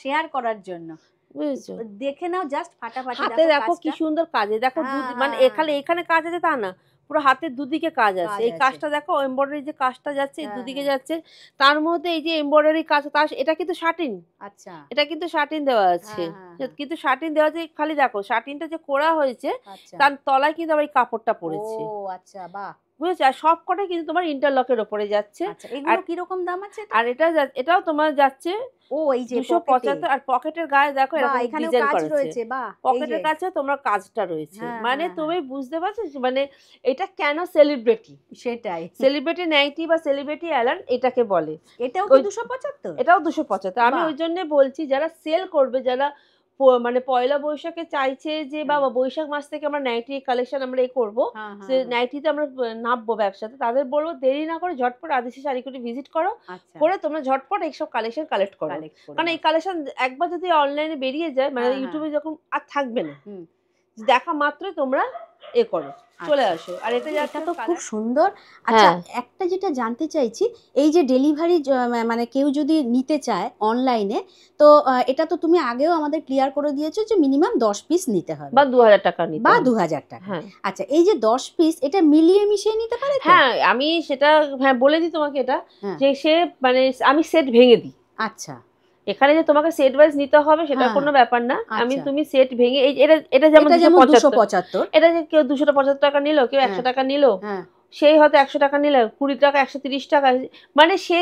[SPEAKER 1] শেয়ার করার জন্য।
[SPEAKER 2] বুঝেছো,
[SPEAKER 1] দেখে নাও জাস্ট ফাটাফাটি।
[SPEAKER 2] হাতে দেখো কি
[SPEAKER 1] কাজটা।
[SPEAKER 2] সুন্দর কাজে দেখো,
[SPEAKER 1] হ্যাঁ
[SPEAKER 2] মানে
[SPEAKER 1] হ্যাঁ,
[SPEAKER 2] এখানে এখানে কাজ আছে তা না, পুরো হাতের দুদিকে কাজ আছে।
[SPEAKER 1] কাজ
[SPEAKER 2] এই
[SPEAKER 1] আছে।
[SPEAKER 2] কাজটা দেখো, এমব্রয়ডারি যে কাজটা যাচ্ছে এই
[SPEAKER 1] হ্যাঁ
[SPEAKER 2] দুদিকে
[SPEAKER 1] হ্যাঁ,
[SPEAKER 2] যাচ্ছে, তার মধ্যে এই যে এমব্রয়ডারি কাজ, তার এটা কিন্তু শাটিন,
[SPEAKER 1] আচ্ছা।
[SPEAKER 2] এটা কিন্তু শাটিন দেওয়া আছে।
[SPEAKER 1] হ্যাঁ হ্যাঁ হ্যাঁ,
[SPEAKER 2] কিন্তু শাটিন দেওয়া আছে, খালি দেখো শাটিনটা যে করা হয়েছে
[SPEAKER 1] আচ্ছা।
[SPEAKER 2] তার তলায় কিন্তু আবার এই কাপড়টা
[SPEAKER 1] ও
[SPEAKER 2] পড়েছে,
[SPEAKER 1] আচ্ছা, বাহ।
[SPEAKER 2] বুঝেছো। আর সব কটাই কিন্তু তোমার ইন্টারলকের ওপরে যাচ্ছে।
[SPEAKER 1] আচ্ছা, এগুলো কিরকম দাম আছে এটা?
[SPEAKER 2] আর এটাও তোমার যাচ্ছে
[SPEAKER 1] ও এই যে
[SPEAKER 2] 275। আর পকেটের গায়ে দেখো
[SPEAKER 1] বাহ,
[SPEAKER 2] এরকম
[SPEAKER 1] এখানেও
[SPEAKER 2] ডিজাইন
[SPEAKER 1] কাজ
[SPEAKER 2] করেছে,
[SPEAKER 1] রয়েছে, বাহ। এই
[SPEAKER 2] পকেটের
[SPEAKER 1] যে,
[SPEAKER 2] কাছে তোমার কাজটা রয়েছে।
[SPEAKER 1] হ্যাঁ
[SPEAKER 2] মানে
[SPEAKER 1] হ্যাঁ
[SPEAKER 2] তুমি
[SPEAKER 1] হ্যাঁ,
[SPEAKER 2] বুঝতে পারছো মানে এটা কেন সেলিব্রিটি,
[SPEAKER 1] সেটাই।
[SPEAKER 2] সেলিব্রিটি নাইটি বা সেলিব্রিটি অ্যালার্ন এটাকে বলে।
[SPEAKER 1] এটাও কি
[SPEAKER 2] ওই
[SPEAKER 1] 275?
[SPEAKER 2] এটাও 275। আমি
[SPEAKER 1] বাহ।
[SPEAKER 2] ওই জন্য বলছি যারা সেল করবে, যারা মানে পয়লা বৈশাখে চাইছে যে
[SPEAKER 1] হ্যাঁ।
[SPEAKER 2] বাবা বৈশাখ মাস থেকে আমরা নাইটি কালেকশন আমরা করবো,
[SPEAKER 1] হ্যাঁ
[SPEAKER 2] সে
[SPEAKER 1] হ্যাঁ হ্যাঁ,
[SPEAKER 2] নাইটিতে আমরা নামবো ব্যবসাতে, তাদের বলবো দেরি না করে ঝটপট আদিশি শাড়িকুটি ভিজিট করো,
[SPEAKER 1] আচ্ছা,
[SPEAKER 2] করে তোমরা ঝটপট এইসব কালেকশন কালেক্ট করো।
[SPEAKER 1] কালেক্ট করে
[SPEAKER 2] কারণ
[SPEAKER 1] নাও।
[SPEAKER 2] এই কালেকশন একবার যদি অনলাইনে বেরিয়ে যায়, মানে
[SPEAKER 1] হ্যাঁ, হ্যাঁ।
[SPEAKER 2] ইউটিউবে যখন আর থাকবে না,
[SPEAKER 1] হুম,
[SPEAKER 2] দেখা মাত্রই তোমরা করো, চলে
[SPEAKER 1] আচ্ছা।
[SPEAKER 2] আসো। আর এটা যাচ্ছে
[SPEAKER 1] এটা তো খুব
[SPEAKER 2] কালার।
[SPEAKER 1] সুন্দর। আচ্ছা,
[SPEAKER 2] হ্যাঁ
[SPEAKER 1] একটা যেটা জানতে চাইছি, এই যে ডেলিভারি মানে কেউ যদি নিতে চায় অনলাইনে, তো এটা তো তুমি আগেও আমাদের ক্লিয়ার করে দিয়েছো যে মিনিমাম 10 পিস নিতে হবে
[SPEAKER 2] বা 2000 টাকা নিতে
[SPEAKER 1] বা
[SPEAKER 2] হবে।
[SPEAKER 1] 2000 টাকা।
[SPEAKER 2] হ্যাঁ
[SPEAKER 1] আচ্ছা, এই যে 10 পিস, এটা মিলিয়ে মিশিয়ে নিতে পারে তো?
[SPEAKER 2] হ্যাঁ আমি সেটা হ্যাঁ বলে দিই তোমাকে এটা,
[SPEAKER 1] হ্যাঁ,
[SPEAKER 2] যে সে মানে আমি সেট ভেঙে দিই।
[SPEAKER 1] আচ্ছা
[SPEAKER 2] এখানে যে তোমাকে সেট ওয়াইজ নিতে হবে সেটা
[SPEAKER 1] হ্যাঁ,
[SPEAKER 2] কোনো ব্যাপার না। আমি
[SPEAKER 1] আচ্ছা।
[SPEAKER 2] তুমি সেট ভেঙে এই এটা যেমন
[SPEAKER 1] এটা যেমন
[SPEAKER 2] 275,
[SPEAKER 1] 275।
[SPEAKER 2] এটা যে কেউ 275 টাকা নিল, কেউ 100
[SPEAKER 1] হ্যাঁ
[SPEAKER 2] টাকা নিল,
[SPEAKER 1] হ্যাঁ,
[SPEAKER 2] সেই হয়তো 100 টাকা নিল, 20 টাকা, 130 টাকা, মানে সে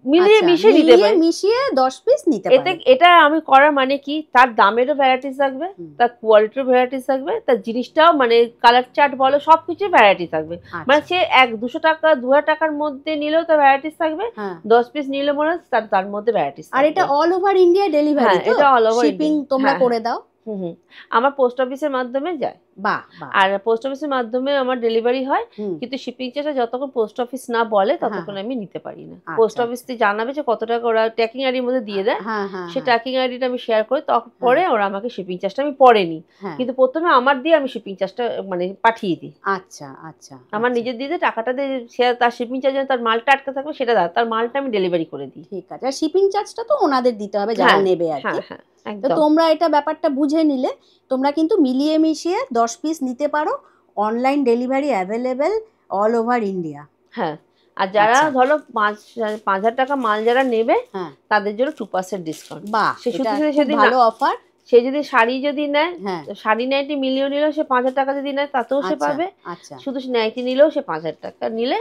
[SPEAKER 2] মিলিয়ে
[SPEAKER 1] আচ্ছা,
[SPEAKER 2] মিশিয়ে নিতে
[SPEAKER 1] মিলিয়ে
[SPEAKER 2] পারে।
[SPEAKER 1] মিশিয়ে 10 পিস নিতে
[SPEAKER 2] এতে
[SPEAKER 1] পারে।
[SPEAKER 2] এটা আমি করার মানে কি, তার দামেরও ভ্যারাইটিস থাকবে,
[SPEAKER 1] হুম,
[SPEAKER 2] তার কোয়ালিটির ভ্যারাইটিস থাকবে, তার জিনিসটাও মানে কালার চার্ট বলো সবকিছু ভ্যারাইটি থাকবে। মানে
[SPEAKER 1] আচ্ছা,
[SPEAKER 2] সে 200 টাকা 2000 টাকার মধ্যে নিলেও তার ভ্যারাইটিস থাকবে,
[SPEAKER 1] হ্যাঁ।
[SPEAKER 2] 10 পিস নিলে মনে হয় তার মধ্যে ভ্যারাইটিস
[SPEAKER 1] আর
[SPEAKER 2] থাকবে।
[SPEAKER 1] এটা অল ওভার ইন্ডিয়া ডেলিভারি
[SPEAKER 2] হ্যাঁ
[SPEAKER 1] তো?
[SPEAKER 2] এটা অল ওভার
[SPEAKER 1] শিপিং তোমরা করে দাও?
[SPEAKER 2] হুম আমার পোস্ট অফিসের মাধ্যমে যায়,
[SPEAKER 1] বাহ বাহ।
[SPEAKER 2] আর পোস্ট অফিসের মাধ্যমে আমার ডেলিভারি হয়।
[SPEAKER 1] হুম,
[SPEAKER 2] কিন্তু শিপিং চার্জটা যতক্ষণ পোস্ট অফিস না বলে
[SPEAKER 1] হ্যাঁ,
[SPEAKER 2] ততক্ষণ আমি নিতে পারি না।
[SPEAKER 1] আচ্ছা,
[SPEAKER 2] পোস্ট
[SPEAKER 1] আচ্ছা।
[SPEAKER 2] অফিস থেকে জানাবে যে কত টাকা ওরা ট্র্যাকিং আইডির মধ্যে দিয়ে দেয়,
[SPEAKER 1] হ্যাঁ হ্যাঁ
[SPEAKER 2] সেই
[SPEAKER 1] হ্যাঁ,
[SPEAKER 2] ট্র্যাকিং আইডিটা আমি শেয়ার করি, তখন পরে ওরা আমাকে শিপিং চার্জটা আমি পরে নিই।
[SPEAKER 1] হ্যাঁ।
[SPEAKER 2] কিন্তু প্রথমে আমার দিয়ে আমি শিপিং চার্জটা মানে পাঠিয়ে দিই।
[SPEAKER 1] আচ্ছা আচ্ছা,
[SPEAKER 2] আমার
[SPEAKER 1] আচ্ছা,
[SPEAKER 2] নিজের দিয়ে টাকাটা দিয়ে সে তার শিপিং চার্জ তার মালটা আটকে থাকবে সেটা তার মালটা আমি ডেলিভারি করে দিই।
[SPEAKER 1] ঠিক আছে। আর শিপিং চার্জটা তো ওনাদের দিতে হবে যারা
[SPEAKER 2] হ্যাঁ
[SPEAKER 1] নেবে আর কি।
[SPEAKER 2] হ্যাঁ হ্যাঁ
[SPEAKER 1] তো
[SPEAKER 2] একদম।
[SPEAKER 1] তোমরা এটা ব্যাপারটা বুঝে নিলে, তোমরা কিন্তু মিলিয়ে মিশিয়ে 10 পিস নিতে পারো। Online delivery available all over India.
[SPEAKER 2] হ্যাঁ আর যারা
[SPEAKER 1] আচ্ছা,
[SPEAKER 2] ধরো 5,000 টাকা মাল যারা নেবে
[SPEAKER 1] হ্যাঁ,
[SPEAKER 2] তাদের জন্য 2% ডিসকাউন্ট।
[SPEAKER 1] বাহ,
[SPEAKER 2] সে
[SPEAKER 1] এটা
[SPEAKER 2] শুধু
[SPEAKER 1] খুব ভালো অফার।
[SPEAKER 2] সে যদি শাড়ি যদি নেয়,
[SPEAKER 1] হ্যাঁ,
[SPEAKER 2] শাড়ি নাইটি মিলিয়ে নিলেও সে 5,000 টাকা যদি নেয় তাতেও সে
[SPEAKER 1] আচ্ছা
[SPEAKER 2] পাবে,
[SPEAKER 1] আচ্ছা,
[SPEAKER 2] শুধু নাইটি নিলেও সে 5,000 টাকা নিলে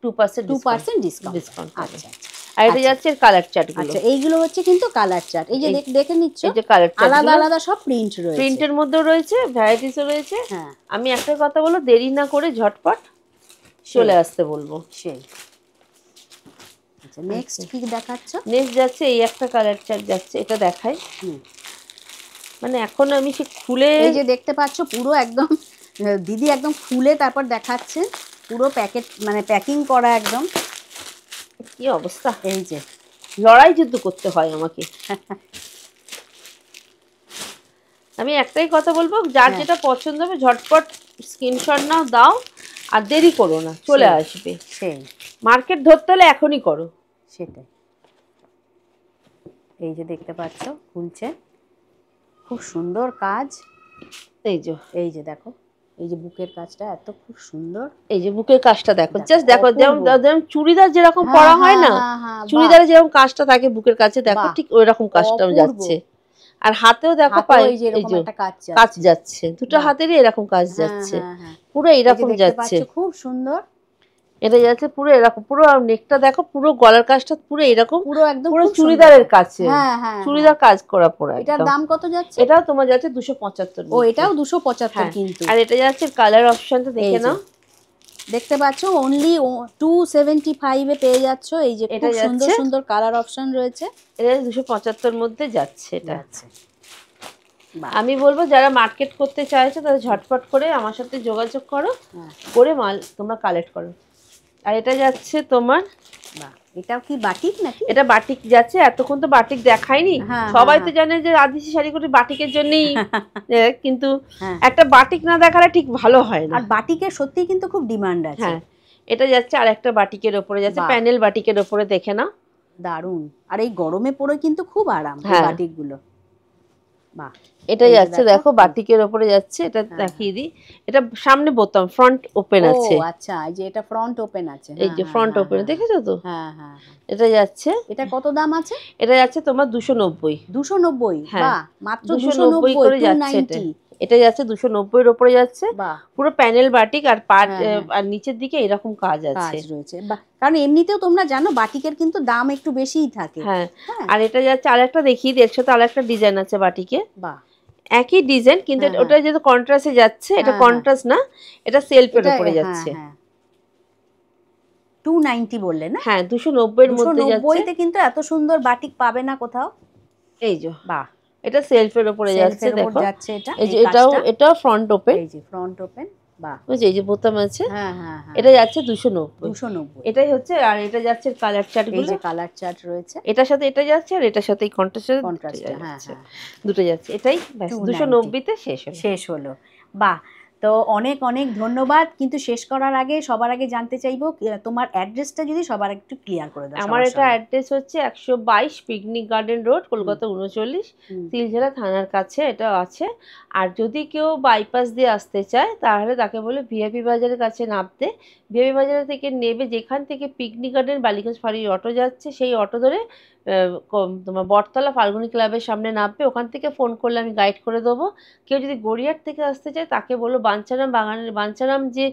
[SPEAKER 2] 2%
[SPEAKER 1] 2% ডিসকাউন্ট।
[SPEAKER 2] ডিসকাউন্ট পাবে।
[SPEAKER 1] আচ্ছা আচ্ছা,
[SPEAKER 2] আর এটা
[SPEAKER 1] আচ্ছা।
[SPEAKER 2] যাচ্ছে কালার চার্ট গুলো।
[SPEAKER 1] আচ্ছা, এইগুলো হচ্ছে কিন্তু কালার চার্ট। এই যে দেখে নিচ্ছ,
[SPEAKER 2] এই যে কালার চার্ট
[SPEAKER 1] আলাদা আলাদা সব প্রিন্ট রয়েছে।
[SPEAKER 2] প্রিন্টের মধ্যেও রয়েছে, ভ্যারাইটিসও রয়েছে।
[SPEAKER 1] হ্যাঁ,
[SPEAKER 2] আমি একটা কথা বলবো, দেরি না করে ঝটপট চলে আসতে বলবো।
[SPEAKER 1] সেই। আচ্ছা, নেক্সট কি দেখাচ্ছ?
[SPEAKER 2] নেক্সট যাচ্ছে এই একটা কালার চার্ট যাচ্ছে, এটা দেখাই।
[SPEAKER 1] হুম,
[SPEAKER 2] মানে এখন আমি সে খুলে,
[SPEAKER 1] এই যে দেখতে পাচ্ছ পুরো একদম দিদি একদম খুলে তারপর দেখাচ্ছে, পুরো প্যাকেট মানে প্যাকিং করা একদম।
[SPEAKER 2] কি অবস্থা,
[SPEAKER 1] এই যে
[SPEAKER 2] লড়াই যুদ্ধ করতে হয় আমাকে। আমি একটাই কথা বলবো, যার যেটা পছন্দ হবে ঝটপট স্ক্রিনশট নাও, দাও, আর দেরি করো না, চলে আসবে।
[SPEAKER 1] সেই
[SPEAKER 2] মার্কেট ধরতে হলে এখনই করো।
[SPEAKER 1] সেটাই। এই যে দেখতে পাচ্ছ খুলছে, খুব সুন্দর কাজ। এই যে দেখো, এই যে বুকের কাজটা এত খুব সুন্দর।
[SPEAKER 2] এই যে বুকের কাজটা দেখো, জাস্ট দেখো, যেমন চুড়িদার যেরকম
[SPEAKER 1] হ্যাঁ,
[SPEAKER 2] পরা হয়
[SPEAKER 1] হ্যাঁ,
[SPEAKER 2] না,
[SPEAKER 1] হ্যাঁ, হ্যাঁ,
[SPEAKER 2] চুড়িদারে যেরকম কাজটা থাকে বুকের কাছে, দেখো
[SPEAKER 1] বাহ,
[SPEAKER 2] ঠিক ওই রকম কাজটাও
[SPEAKER 1] অপূর্ব।
[SPEAKER 2] যাচ্ছে। আর হাতেও দেখো
[SPEAKER 1] হাতেও
[SPEAKER 2] পায়ে
[SPEAKER 1] এই যে এরকম একটা
[SPEAKER 2] কাজ যাচ্ছে, দুটো
[SPEAKER 1] বাহ।
[SPEAKER 2] হাতেরই এরকম কাজ
[SPEAKER 1] হ্যাঁ,
[SPEAKER 2] যাচ্ছে,
[SPEAKER 1] হ্যাঁ, হ্যাঁ।
[SPEAKER 2] পুরো
[SPEAKER 1] এই যে
[SPEAKER 2] এরকম
[SPEAKER 1] দেখতে
[SPEAKER 2] যাচ্ছে,
[SPEAKER 1] পাচ্ছ খুব সুন্দর।
[SPEAKER 2] এটা যাচ্ছে পুরো এরকম, পুরো নেকটা দেখো, পুরো গলার কাজটা পুরো এরকম,
[SPEAKER 1] পুরো একদম
[SPEAKER 2] পুরো
[SPEAKER 1] খুব সুন্দর
[SPEAKER 2] চুড়িদারের
[SPEAKER 1] কাজ।
[SPEAKER 2] কাছে,
[SPEAKER 1] হ্যাঁ, হ্যাঁ,
[SPEAKER 2] চুড়িদার কাজ করা পুরো
[SPEAKER 1] এটার
[SPEAKER 2] একদম।
[SPEAKER 1] দাম কত যাচ্ছে?
[SPEAKER 2] এটাও তোমার যাচ্ছে 275।
[SPEAKER 1] ও, এটাও 275 কিন্তু।
[SPEAKER 2] আর এটা যাচ্ছে কালার অপশনটা দেখে
[SPEAKER 1] এই যে
[SPEAKER 2] নাও,
[SPEAKER 1] দেখতে পাচ্ছ অনলি 275 এ পেয়ে যাচ্ছ। এই যে
[SPEAKER 2] এটা
[SPEAKER 1] খুব সুন্দর
[SPEAKER 2] যাচ্ছে,
[SPEAKER 1] সুন্দর কালার অপশন রয়েছে।
[SPEAKER 2] এটা 275 মধ্যে যাচ্ছে এটা।
[SPEAKER 1] যাচ্ছে। বাহ।
[SPEAKER 2] আমি বলবো যারা মার্কেট করতে চাইছে তাদের ঝটপট করে আমার সাথে যোগাযোগ করো,
[SPEAKER 1] হ্যাঁ,
[SPEAKER 2] করে মাল তোমরা কালেক্ট করো। আর এটা যাচ্ছে তোমার,
[SPEAKER 1] বাহ, এটাও কি বাটিক নাকি?
[SPEAKER 2] এটা বাটিক যাচ্ছে। এতক্ষণ তো বাটিক দেখাইনি,
[SPEAKER 1] হ্যাঁ,
[SPEAKER 2] সবাই
[SPEAKER 1] হ্যাঁ,
[SPEAKER 2] তো জানে যে আদিশি শাড়ি করে বাটিকের জন্যই, কিন্তু
[SPEAKER 1] হ্যাঁ।
[SPEAKER 2] একটা বাটিক না দেখালে ঠিক ভালো হয় না।
[SPEAKER 1] আর বাটিকের সত্যি কিন্তু খুব ডিমান্ড আছে।
[SPEAKER 2] হ্যাঁ, এটা যাচ্ছে আর একটা বাটিকের ওপরে যাচ্ছে,
[SPEAKER 1] বাহ।
[SPEAKER 2] প্যানেল বাটিকের ওপরে, দেখে নাও,
[SPEAKER 1] দারুণ। আর এই গরমে পরে কিন্তু খুব আরাম এই
[SPEAKER 2] হ্যাঁ।
[SPEAKER 1] বাটিক গুলো। বাহ,
[SPEAKER 2] এটা
[SPEAKER 1] এই যে
[SPEAKER 2] যাচ্ছে দেখো বাটিকের ওপরে যাচ্ছে, এটা
[SPEAKER 1] হ্যাঁ,
[SPEAKER 2] দেখিয়ে দিই, এটা সামনে বোতাম, ফ্রন্ট ওপেন
[SPEAKER 1] ও
[SPEAKER 2] আছে,
[SPEAKER 1] আচ্ছা, এই যে এটা ফ্রন্ট ওপেন আছে।
[SPEAKER 2] এই যে ফ্রন্ট ওপেন, দেখেছো তো?
[SPEAKER 1] হ্যাঁ, হ্যাঁ, হ্যাঁ।
[SPEAKER 2] এটা যাচ্ছে,
[SPEAKER 1] এটা কত দাম আছে?
[SPEAKER 2] এটা যাচ্ছে তোমার 290।
[SPEAKER 1] 290?
[SPEAKER 2] হ্যাঁ,
[SPEAKER 1] বাহ, মাত্র
[SPEAKER 2] 290 করে যাচ্ছে এটা।
[SPEAKER 1] 290।
[SPEAKER 2] এটা যাচ্ছে 290 এর উপরে যাচ্ছে,
[SPEAKER 1] বাহ,
[SPEAKER 2] পুরো প্যানেল বাটিক, আর পাট
[SPEAKER 1] হ্যাঁ, হ্যাঁ।
[SPEAKER 2] আর নিচের দিকে এরকম কাজ আছে।
[SPEAKER 1] কাজ রয়েছে। বাহ, কারণ এমনিতেও তোমরা জানো বাটিকের কিন্তু দাম একটু বেশিই থাকে।
[SPEAKER 2] হ্যাঁ,
[SPEAKER 1] হ্যাঁ,
[SPEAKER 2] আর এটা যাচ্ছে আরেকটা দেখিয়ে দিই, এর সাথে আরেকটা ডিজাইন আছে বাটিকে,
[SPEAKER 1] বাহ,
[SPEAKER 2] একই ডিজাইন কিন্তু
[SPEAKER 1] হ্যাঁ,
[SPEAKER 2] ওটা যেহেতু কন্ট্রাস্টে যাচ্ছে, এটা
[SPEAKER 1] হ্যাঁ,
[SPEAKER 2] কন্ট্রাস্ট না, এটা সেলফের
[SPEAKER 1] এটা
[SPEAKER 2] উপরে
[SPEAKER 1] হ্যাঁ,
[SPEAKER 2] যাচ্ছে।
[SPEAKER 1] হ্যাঁ। 290 বললে না?
[SPEAKER 2] হ্যাঁ, 290 এর মধ্যে যাচ্ছে।
[SPEAKER 1] 290 তে কিন্তু এত সুন্দর বাটিক পাবে না কোথাও।
[SPEAKER 2] এই যে
[SPEAKER 1] বাহ,
[SPEAKER 2] এটা সেলফের উপরে যাচ্ছে,
[SPEAKER 1] সেলফের উপর
[SPEAKER 2] দেখো
[SPEAKER 1] যাচ্ছে এটা।
[SPEAKER 2] এই যে
[SPEAKER 1] এই
[SPEAKER 2] এটাও,
[SPEAKER 1] কাজটা।
[SPEAKER 2] এটাও ফ্রন্ট ওপেন,
[SPEAKER 1] এই যে ফ্রন্ট ওপেন। বাহ,
[SPEAKER 2] বুঝছো, এই যে বোতাম আছে,
[SPEAKER 1] হ্যাঁ, হ্যাঁ, হ্যাঁ।
[SPEAKER 2] এটা যাচ্ছে 290।
[SPEAKER 1] 290।
[SPEAKER 2] এটাই হচ্ছে, আর এটা যাচ্ছে কালার চার্ট
[SPEAKER 1] এই
[SPEAKER 2] গুলো,
[SPEAKER 1] যে কালার চার্ট রয়েছে।
[SPEAKER 2] এটার সাথে এটা যাচ্ছে, আর এটার সাথে এই কন্ট্রাস্টে
[SPEAKER 1] কন্ট্রাস্টে, হ্যাঁ, হ্যাঁ।
[SPEAKER 2] দুটো যাচ্ছে, এটাই ব্যাস 290 তে শেষ হলো।
[SPEAKER 1] শেষ হলো। বাহ, তো অনেক অনেক ধন্যবাদ। কিন্তু শেষ করার আগে সবার আগে জানতে চাইবো তোমার অ্যাড্রেসটা যদি সবার একটু ক্লিয়ার করে দাও।
[SPEAKER 2] আমার এটা অ্যাড্রেস হচ্ছে 122 পিকনিক গার্ডেন রোড, কলকাতা 39, তিলঝালা থানার কাছে এটা আছে। আর যদি কেউ বাইপাস দিয়ে আসতে চায় তাহলে তাকে বলে ভিআইপি বাজারের কাছে নামতে, ভিআইপি বাজার থেকে নেবে, যেখান থেকে পিকনিক গার্ডেন বালিগঞ্জ ফাঁড়ির অটো যাচ্ছে সেই অটো ধরে তোমার বটতলা ফাল্গুনি ক্লাবের সামনে নামবে, ওখান থেকে ফোন করলে আমি গাইড করে দেবো। কেউ যদি গড়িয়ার থেকে আসতে চায় তাকে বলো বাঞ্ছারাম বাগানের, বাঞ্ছারাম যে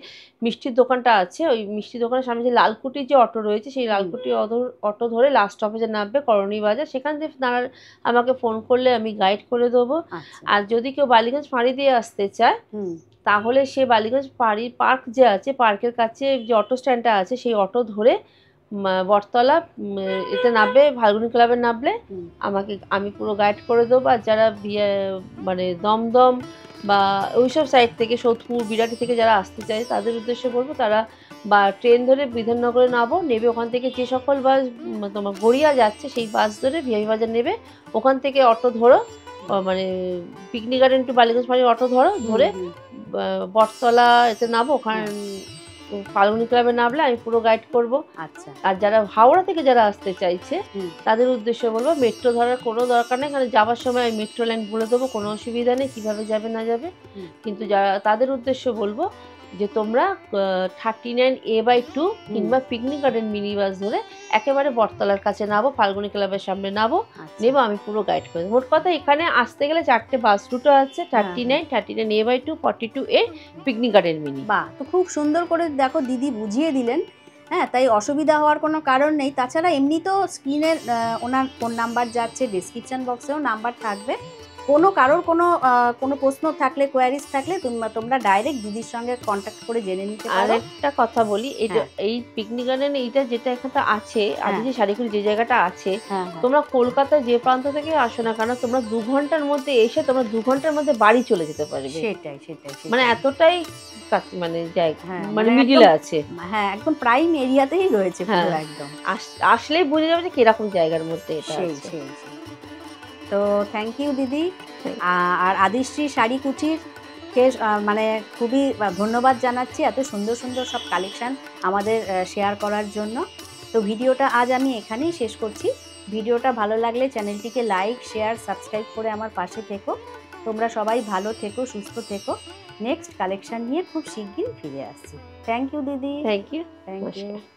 [SPEAKER 2] মিষ্টির দোকানটা আছে ওই মিষ্টির দোকানের সামনে যে লালকুটির যে অটো রয়েছে সেই লালকুটি অটো ধরে লাস্ট স্টপেজে নামবে করণী বাজার, সেখান থেকে আমাকে ফোন করলে আমি গাইড করে দেবো। আর যদি কেউ বালিগঞ্জ ফাঁড়ি দিয়ে আসতে চায় তাহলে সে বালিগঞ্জ ফাঁড়ি পার্ক যে আছে, পার্কের কাছে যে অটো স্ট্যান্ডটা আছে সেই অটো ধরে বটতলা এতে নামবে, ফাল্গুনি ক্লাবে নামলে আমি পুরো গাইড করে দেবো। আর যারা মানে দমদম বা ওইসব সাইড থেকে সোদপুর বিরাটি থেকে যারা আসতে চায় তাদের উদ্দেশ্যে বলবো তারা বা ট্রেন ধরে বিধাননগরে নেবে, ওখান থেকে যে সকল বাস তোমার গড়িয়া যাচ্ছে সেই বাস ধরে ভিআইপি বাজার নেবে, ওখান থেকে অটো ধরো, মানে পিকনিক গার্ডেন টু বালিগঞ্জ ফাঁড়ির অটো ধরে বটতলা এতে নামো, ওখানে ফাল্গুনি ক্লাবে নামলে আমি পুরো গাইড করব। আচ্ছা, আর যারা হাওড়া থেকে যারা আসতে চাইছে তাদের উদ্দেশ্যে বলবো মেট্রো ধরার কোনো দরকার নেই, এখানে যাওয়ার সময় আমি মেট্রো লাইন বলে দেবো, কোনো অসুবিধা নেই কিভাবে যাবে না যাবে। কিন্তু যারা তাদের উদ্দেশ্যে বলবো যে তোমরা 39A/2 কিংবা পিকনিক গার্ডেন মিনি বাস ধরে একেবারে বটতলার কাছে নামো, ফাল্গুনি ক্লাবের সামনে নেবো, আমি পুরো গাইড করে দেবো। মোট কথা এখানে আসতে গেলে 4টে বাস রুটও আছে, 39A/2, 42A, picnic garden mini. বাহ, তো খুব সুন্দর করে দেখো দিদি বুঝিয়ে দিলেন। হ্যাঁ, তাই অসুবিধা হওয়ার কোনো কারণ নেই। তাছাড়া এমনি তো স্ক্রিনের ওনার ফোন নাম্বার যাচ্ছে, ডিসক্রিপশন বক্সেও নাম্বার থাকবে,
[SPEAKER 1] কোনো কারোর কোনো প্রশ্ন থাকলে, কোয়ারিজ থাকলে তোমরা ডাইরেক্ট দিদির সঙ্গে কন্ট্যাক্ট করে জেনে নিতে
[SPEAKER 2] আর
[SPEAKER 1] পারো।
[SPEAKER 2] একটা কথা বলি, এটা
[SPEAKER 1] হ্যাঁ।
[SPEAKER 2] এই পিকনিক গার্ডেন এইটা যেটা এখানে আছে,
[SPEAKER 1] হ্যাঁ।
[SPEAKER 2] আদি যে শাড়িগুলি যে জায়গাটা আছে,
[SPEAKER 1] হ্যাঁ, হ্যাঁ।
[SPEAKER 2] তোমরা কলকাতায় যে প্রান্ত থেকে আসো না কেন, তোমরা 2 ঘন্টার মধ্যে এসে তোমরা 2 ঘন্টার মধ্যে বাড়ি চলে যেতে পারবে।
[SPEAKER 1] সেটাই।
[SPEAKER 2] মানে এতটাই মানে জায়গা,
[SPEAKER 1] হ্যাঁ,
[SPEAKER 2] মানে
[SPEAKER 1] মানে
[SPEAKER 2] মিডিলে
[SPEAKER 1] একদম
[SPEAKER 2] আছে।
[SPEAKER 1] হ্যাঁ, একদম প্রাইম এরিয়াতেই রয়েছে পুরো
[SPEAKER 2] হ্যাঁ,
[SPEAKER 1] একদম।
[SPEAKER 2] আসলেই বুঝে যাবে যে কিরকম জায়গার মধ্যে এটা
[SPEAKER 1] সেই
[SPEAKER 2] আছে।
[SPEAKER 1] সেই সেই। তো থ্যাংক ইউ দিদি।
[SPEAKER 2] Thank
[SPEAKER 1] আর আদিশ্রী শাড়ি কুটির কে মানে খুবই ধন্যবাদ জানাচ্ছি এত সুন্দর সুন্দর সব কালেকশন আমাদের শেয়ার করার জন্য। তো ভিডিওটা আজ আমি এখানেই শেষ করছি। ভিডিওটা ভালো লাগলে চ্যানেলটিকে লাইক, শেয়ার, সাবস্ক্রাইব করে আমার পাশে থেকো। তোমরা সবাই ভালো থেকো, সুস্থ থেকো। নেক্সট কালেকশন নিয়ে খুব শিগগিরই ফিরে আসছি। থ্যাংক ইউ দিদি।
[SPEAKER 2] Thank you.
[SPEAKER 1] Thank you.
[SPEAKER 2] নমস্কার।